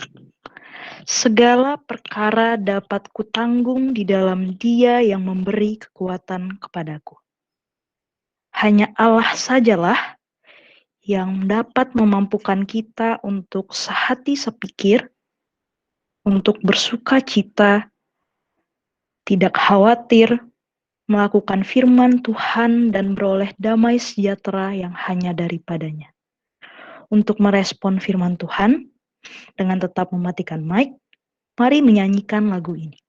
Speaker 1: Segala perkara dapat kutanggung di dalam Dia yang memberi kekuatan kepadaku. Hanya Allah sajalah yang dapat memampukan kita untuk sehati sepikir, untuk bersuka cita, tidak khawatir, melakukan firman Tuhan dan beroleh damai sejahtera yang hanya daripadanya. Untuk merespon firman Tuhan, dengan tetap mematikan mic, mari menyanyikan lagu ini.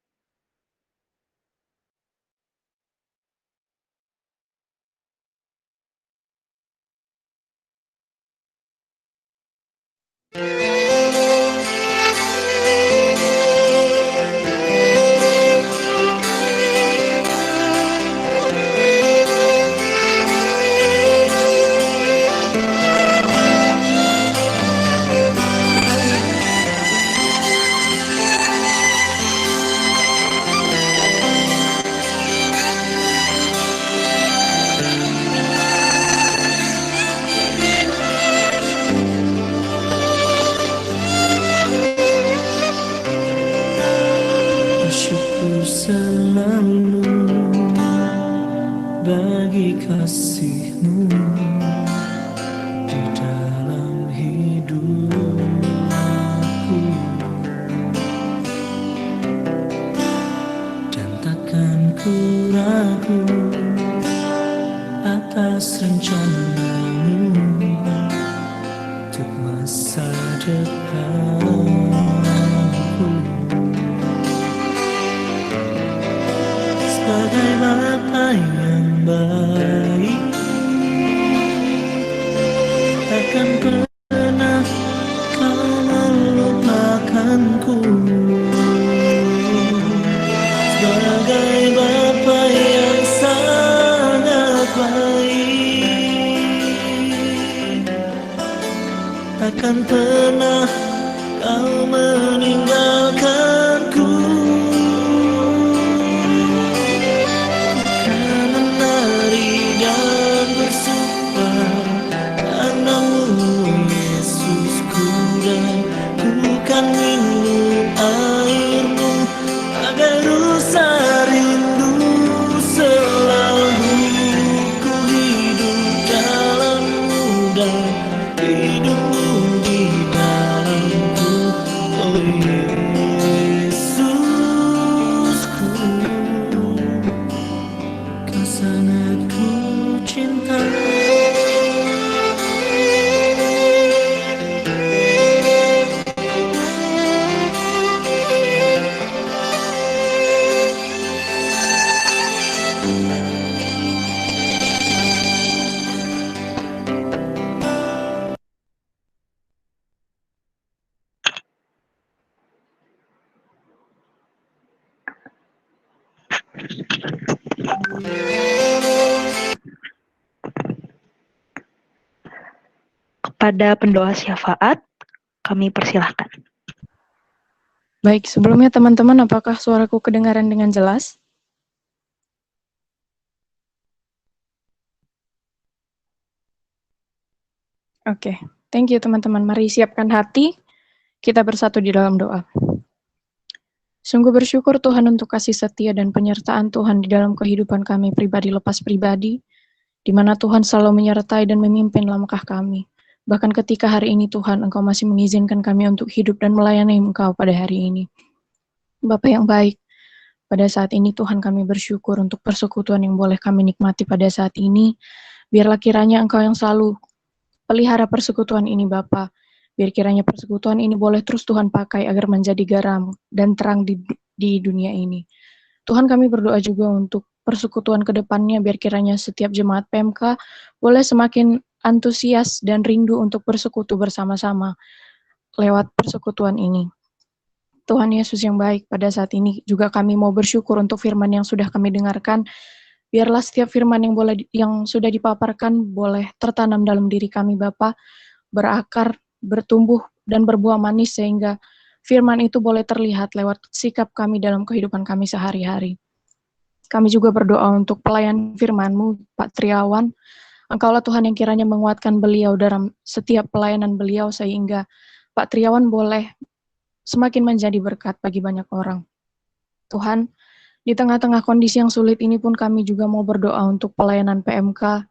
Speaker 5: Bersyukur selalu bagi kasih-Mu di dalam hidupku, dan takkan ku ragu atas rencana-Mu untuk masa depanku. Sebagai Bapa yang baik, takkan pernah Kau melupakanku. Sebagai Bapa yang sangat baik, takkan pernah Kau meninggalkanku. Bersyukur Yesusku, Kau sangat ku cinta.
Speaker 1: Kepada pendoa syafaat, kami persilahkan.
Speaker 6: Baik, sebelumnya teman-teman, apakah suaraku kedengaran dengan jelas? Oke, thank you teman-teman. Mari siapkan hati, kita bersatu di dalam doa. Sungguh bersyukur Tuhan untuk kasih setia dan penyertaan Tuhan di dalam kehidupan kami pribadi lepas pribadi, di mana Tuhan selalu menyertai dan memimpin langkah kami. Bahkan ketika hari ini Tuhan, Engkau masih mengizinkan kami untuk hidup dan melayani Engkau pada hari ini. Bapa yang baik, pada saat ini Tuhan kami bersyukur untuk persekutuan yang boleh kami nikmati pada saat ini. Biarlah kiranya Engkau yang selalu pelihara persekutuan ini Bapa. Biar kiranya persekutuan ini boleh terus Tuhan pakai agar menjadi garam dan terang di dunia ini. Tuhan kami berdoa juga untuk persekutuan ke depannya, biar kiranya setiap jemaat PMK boleh semakin antusias dan rindu untuk bersekutu bersama-sama lewat persekutuan ini. Tuhan Yesus yang baik, pada saat ini juga kami mau bersyukur untuk firman yang sudah kami dengarkan. Biarlah setiap firman yang sudah dipaparkan boleh tertanam dalam diri kami Bapa, berakar, bertumbuh, dan berbuah manis sehingga firman itu boleh terlihat lewat sikap kami dalam kehidupan kami sehari-hari. Kami juga berdoa untuk pelayan firman-Mu, Pak Triawan. Engkaulah Tuhan yang kiranya menguatkan beliau dalam setiap pelayanan beliau sehingga Pak Triawan boleh semakin menjadi berkat bagi banyak orang. Tuhan, di tengah-tengah kondisi yang sulit ini pun kami juga mau berdoa untuk pelayanan PMK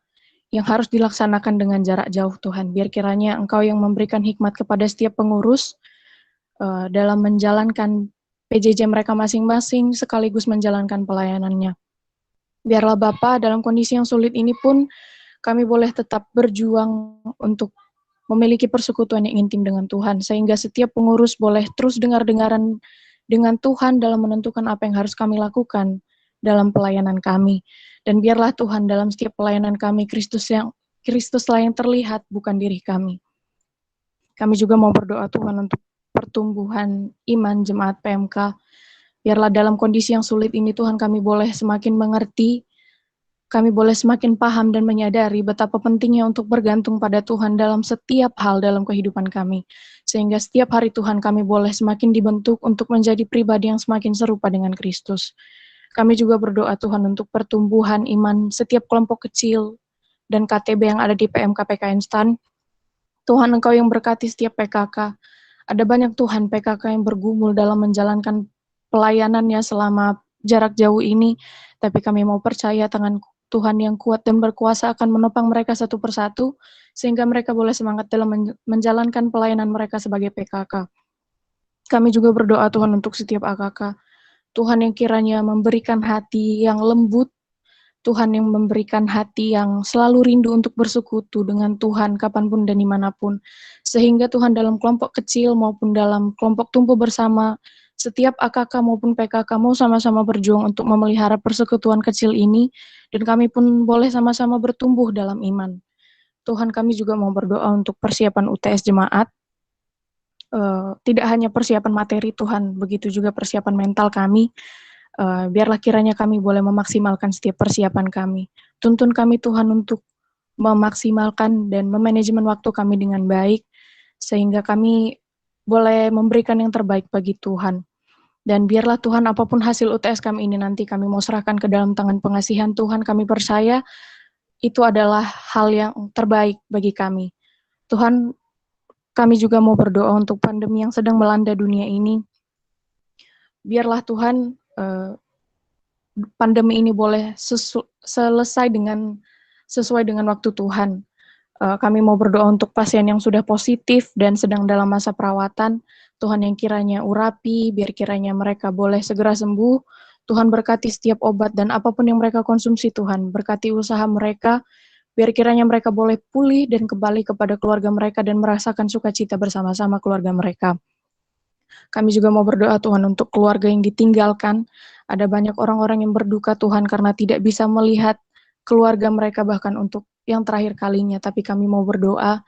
Speaker 6: yang harus dilaksanakan dengan jarak jauh Tuhan. Biar kiranya Engkau yang memberikan hikmat kepada setiap pengurus dalam menjalankan PJJ mereka masing-masing sekaligus menjalankan pelayanannya. Biarlah Bapa dalam kondisi yang sulit ini pun kami boleh tetap berjuang untuk memiliki persekutuan yang intim dengan Tuhan, sehingga setiap pengurus boleh terus dengar-dengaran dengan Tuhan dalam menentukan apa yang harus kami lakukan dalam pelayanan kami. Dan biarlah Tuhan dalam setiap pelayanan kami, Kristuslah yang terlihat, bukan diri kami. Kami juga mau berdoa Tuhan untuk pertumbuhan iman jemaat PMK. Biarlah dalam kondisi yang sulit ini Tuhan kami boleh semakin mengerti, kami boleh semakin paham dan menyadari betapa pentingnya untuk bergantung pada Tuhan dalam setiap hal dalam kehidupan kami. Sehingga setiap hari Tuhan kami boleh semakin dibentuk untuk menjadi pribadi yang semakin serupa dengan Kristus. Kami juga berdoa Tuhan untuk pertumbuhan iman setiap kelompok kecil dan KTB yang ada di PMK PKN STAN. Tuhan Engkau yang berkati setiap PKK. Ada banyak Tuhan PKK yang bergumul dalam menjalankan pelayanannya selama jarak jauh ini. Tapi kami mau percaya tangan Tuhan yang kuat dan berkuasa akan menopang mereka satu persatu, sehingga mereka boleh semangat dalam menjalankan pelayanan mereka sebagai PKK. Kami juga berdoa Tuhan untuk setiap AKK. Tuhan yang kiranya memberikan hati yang lembut, Tuhan yang memberikan hati yang selalu rindu untuk bersekutu dengan Tuhan kapanpun dan dimanapun. Sehingga Tuhan dalam kelompok kecil maupun dalam kelompok tumbuh bersama, setiap AKK maupun PKK mau sama-sama berjuang untuk memelihara persekutuan kecil ini, dan kami pun boleh sama-sama bertumbuh dalam iman. Tuhan kami juga mau berdoa untuk persiapan UTS jemaat, tidak hanya persiapan materi Tuhan, begitu juga persiapan mental kami. Biarlah kiranya kami boleh memaksimalkan setiap persiapan kami. Tuntun kami Tuhan untuk memaksimalkan dan memanajemen waktu kami dengan baik, sehingga kami boleh memberikan yang terbaik bagi Tuhan. Dan biarlah Tuhan apapun hasil UTS kami ini nanti kami mau serahkan ke dalam tangan pengasihan Tuhan. Kami percaya itu adalah hal yang terbaik bagi kami. Tuhan, kami juga mau berdoa untuk pandemi yang sedang melanda dunia ini. Biarlah Tuhan pandemi ini boleh selesai sesuai dengan waktu Tuhan. Kami mau berdoa untuk pasien yang sudah positif dan sedang dalam masa perawatan. Tuhan yang kiranya urapi, biar kiranya mereka boleh segera sembuh. Tuhan berkati setiap obat dan apapun yang mereka konsumsi Tuhan. Berkati usaha mereka, biar kiranya mereka boleh pulih dan kembali kepada keluarga mereka dan merasakan sukacita bersama-sama keluarga mereka. Kami juga mau berdoa Tuhan untuk keluarga yang ditinggalkan. Ada banyak orang-orang yang berduka Tuhan karena tidak bisa melihat keluarga mereka bahkan untuk yang terakhir kalinya. Tapi kami mau berdoa,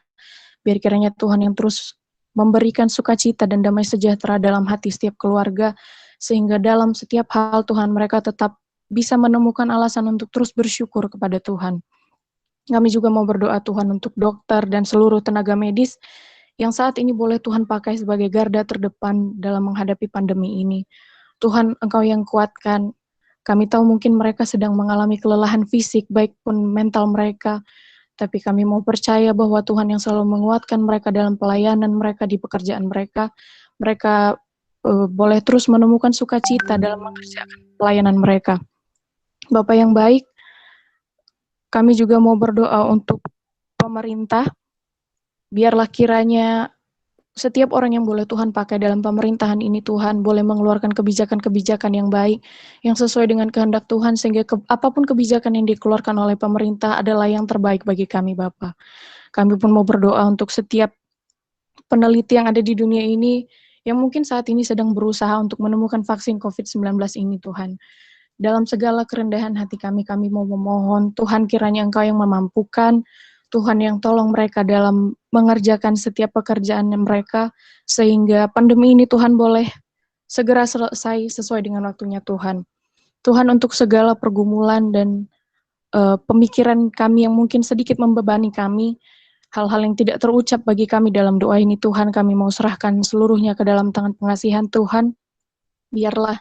Speaker 6: biar kiranya Tuhan yang terus memberikan sukacita dan damai sejahtera dalam hati setiap keluarga, sehingga dalam setiap hal Tuhan mereka tetap bisa menemukan alasan untuk terus bersyukur kepada Tuhan. Kami juga mau berdoa Tuhan untuk dokter dan seluruh tenaga medis yang saat ini boleh Tuhan pakai sebagai garda terdepan dalam menghadapi pandemi ini. Tuhan, Engkau yang kuatkan. Kami tahu mungkin mereka sedang mengalami kelelahan fisik, baik pun mental mereka, tapi kami mau percaya bahwa Tuhan yang selalu menguatkan mereka dalam pelayanan mereka di pekerjaan mereka. Mereka boleh terus menemukan sukacita dalam mengerjakan pelayanan mereka. Bapak yang baik, kami juga mau berdoa untuk pemerintah. Biarlah kiranya setiap orang yang boleh Tuhan pakai dalam pemerintahan ini, Tuhan boleh mengeluarkan kebijakan-kebijakan yang baik, yang sesuai dengan kehendak Tuhan, sehingga apapun kebijakan yang dikeluarkan oleh pemerintah adalah yang terbaik bagi kami, Bapa. Kami pun mau berdoa untuk setiap peneliti yang ada di dunia ini, yang mungkin saat ini sedang berusaha untuk menemukan vaksin COVID-19 ini, Tuhan. Dalam segala kerendahan hati kami mau memohon, Tuhan kiranya Engkau yang memampukan, Tuhan yang tolong mereka dalam mengerjakan setiap pekerjaan mereka, sehingga pandemi ini Tuhan boleh segera selesai sesuai dengan waktunya Tuhan. Tuhan, untuk segala pergumulan dan pemikiran kami yang mungkin sedikit membebani kami, hal-hal yang tidak terucap bagi kami dalam doa ini Tuhan, kami mau serahkan seluruhnya ke dalam tangan pengasihan Tuhan. Biarlah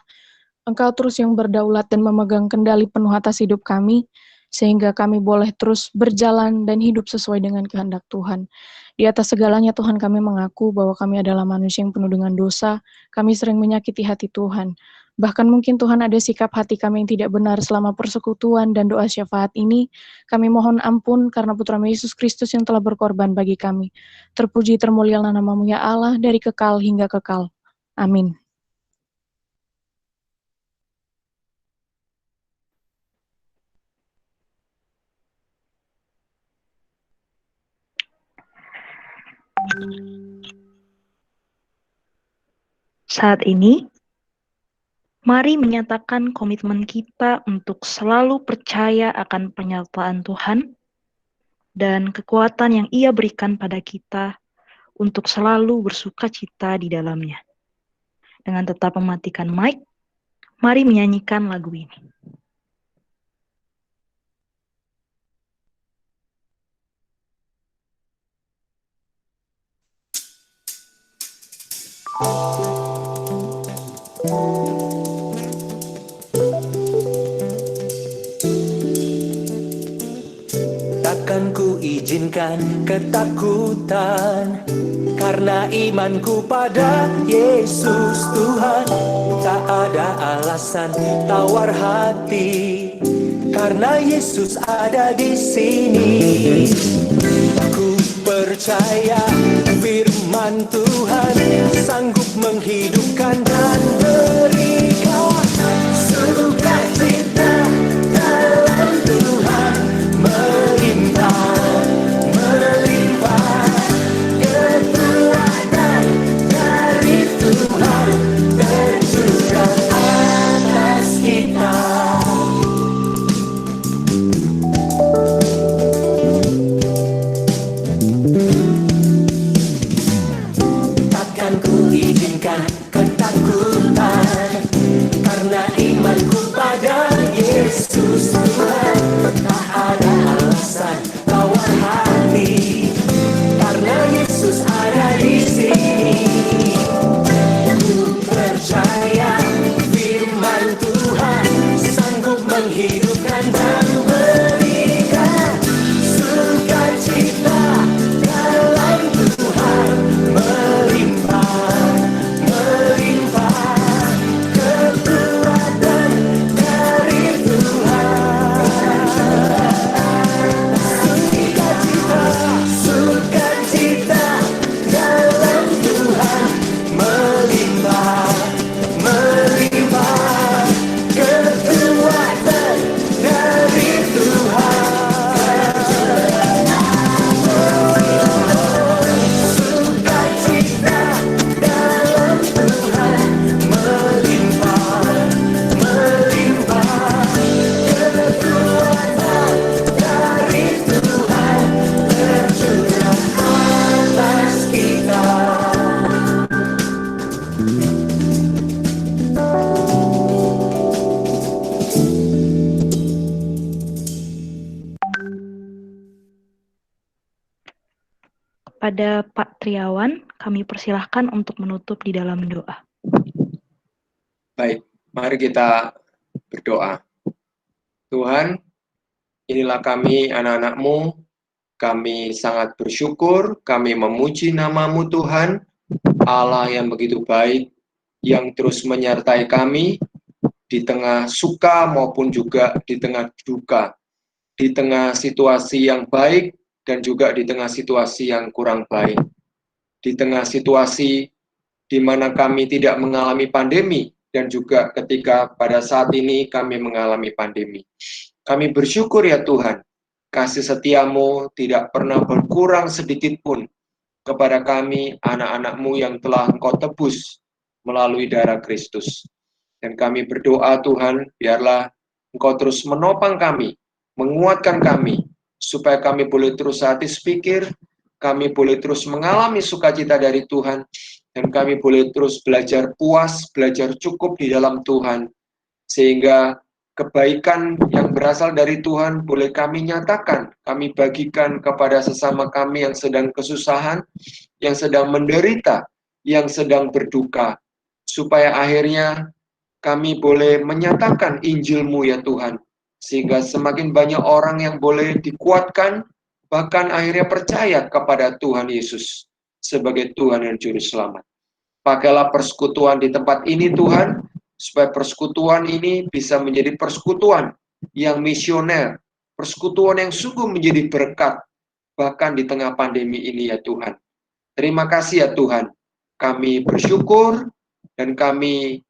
Speaker 6: Engkau terus yang berdaulat dan memegang kendali penuh atas hidup kami, sehingga kami boleh terus berjalan dan hidup sesuai dengan kehendak Tuhan. Di atas segalanya Tuhan, kami mengaku bahwa kami adalah manusia yang penuh dengan dosa, kami sering menyakiti hati Tuhan. Bahkan mungkin Tuhan ada sikap hati kami yang tidak benar selama persekutuan dan doa syafaat ini. Kami mohon ampun karena Putra-Mu Yesus Kristus yang telah berkorban bagi kami. Terpuji termulialah nama-Mu ya Allah dari kekal hingga kekal. Amin.
Speaker 1: Saat ini, mari menyatakan komitmen kita untuk selalu percaya akan penyertaan Tuhan dan kekuatan yang Ia berikan pada kita untuk selalu bersukacita di dalamnya. Dengan tetap mematikan mic, mari menyanyikan lagu ini.
Speaker 5: Takkan ku izinkan ketakutan, karena imanku pada Yesus Tuhan. Tak ada alasan tawar hati, karena Yesus ada di sini. Ku percaya firman Tuhan sanggup menghidupkan dan berikan sukacita dalam Tuhan. Melimpah, melimpah kekuatan dari Tuhan tercurah atas kita. Takkan ku izinkan ketakutan, karena imanku pada Yesus Tuhan. Tak ada alasan tawar hati, karena Yesus ada di sini. Ku percaya firman Tuhan sanggup menghidupkan dan berikan sukacita dalam Tuhan. Melimpah, melimpah
Speaker 1: kepada Pak Triawan, kami persilahkan untuk menutup di dalam doa.
Speaker 2: Baik, mari kita berdoa. Tuhan, inilah kami anak-anak-Mu, kami sangat bersyukur, kami memuji nama-Mu Tuhan, Allah yang begitu baik, yang terus menyertai kami di tengah suka maupun juga di tengah duka, di tengah situasi yang baik dan juga di tengah situasi yang kurang baik, di tengah situasi di mana kami tidak mengalami pandemi dan juga ketika pada saat ini kami mengalami pandemi. Kami bersyukur ya Tuhan, kasih setiamu tidak pernah berkurang sedikit pun kepada kami anak-anak-Mu yang telah Engkau tebus melalui darah Kristus. Dan kami berdoa Tuhan, biarlah Engkau terus menopang kami, menguatkan kami, supaya kami boleh terus hati pikir, kami boleh terus mengalami sukacita dari Tuhan, dan kami boleh terus belajar puas, belajar cukup di dalam Tuhan, sehingga kebaikan yang berasal dari Tuhan boleh kami nyatakan, kami bagikan kepada sesama kami yang sedang kesusahan, yang sedang menderita, yang sedang berduka, supaya akhirnya kami boleh menyatakan Injil-Mu ya Tuhan, sehingga semakin banyak orang yang boleh dikuatkan, bahkan akhirnya percaya kepada Tuhan Yesus sebagai Tuhan dan Juru Selamat. Pakailah persekutuan di tempat ini Tuhan, supaya persekutuan ini bisa menjadi persekutuan yang misioner, persekutuan yang sungguh menjadi berkat, bahkan di tengah pandemi ini ya Tuhan. Terima kasih ya Tuhan, kami bersyukur dan kami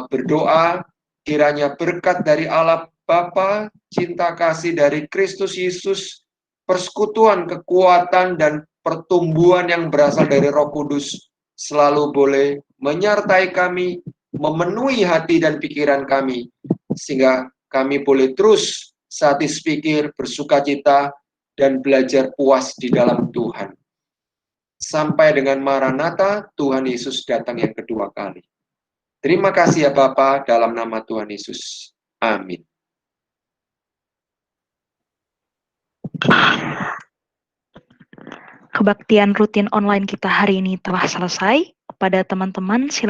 Speaker 2: berdoa kiranya berkat dari Allah Bapa, cinta kasih dari Kristus Yesus, persekutuan, kekuatan, dan pertumbuhan yang berasal dari Roh Kudus selalu boleh menyertai kami, memenuhi hati dan pikiran kami, sehingga kami boleh terus satis pikir, bersukacita, dan belajar puas di dalam Tuhan. Sampai dengan Maranatha, Tuhan Yesus datang yang kedua kali. Terima kasih ya Bapa, dalam nama Tuhan Yesus. Amin.
Speaker 1: Kebaktian rutin online kita hari ini telah selesai. Kepada teman-teman, silakan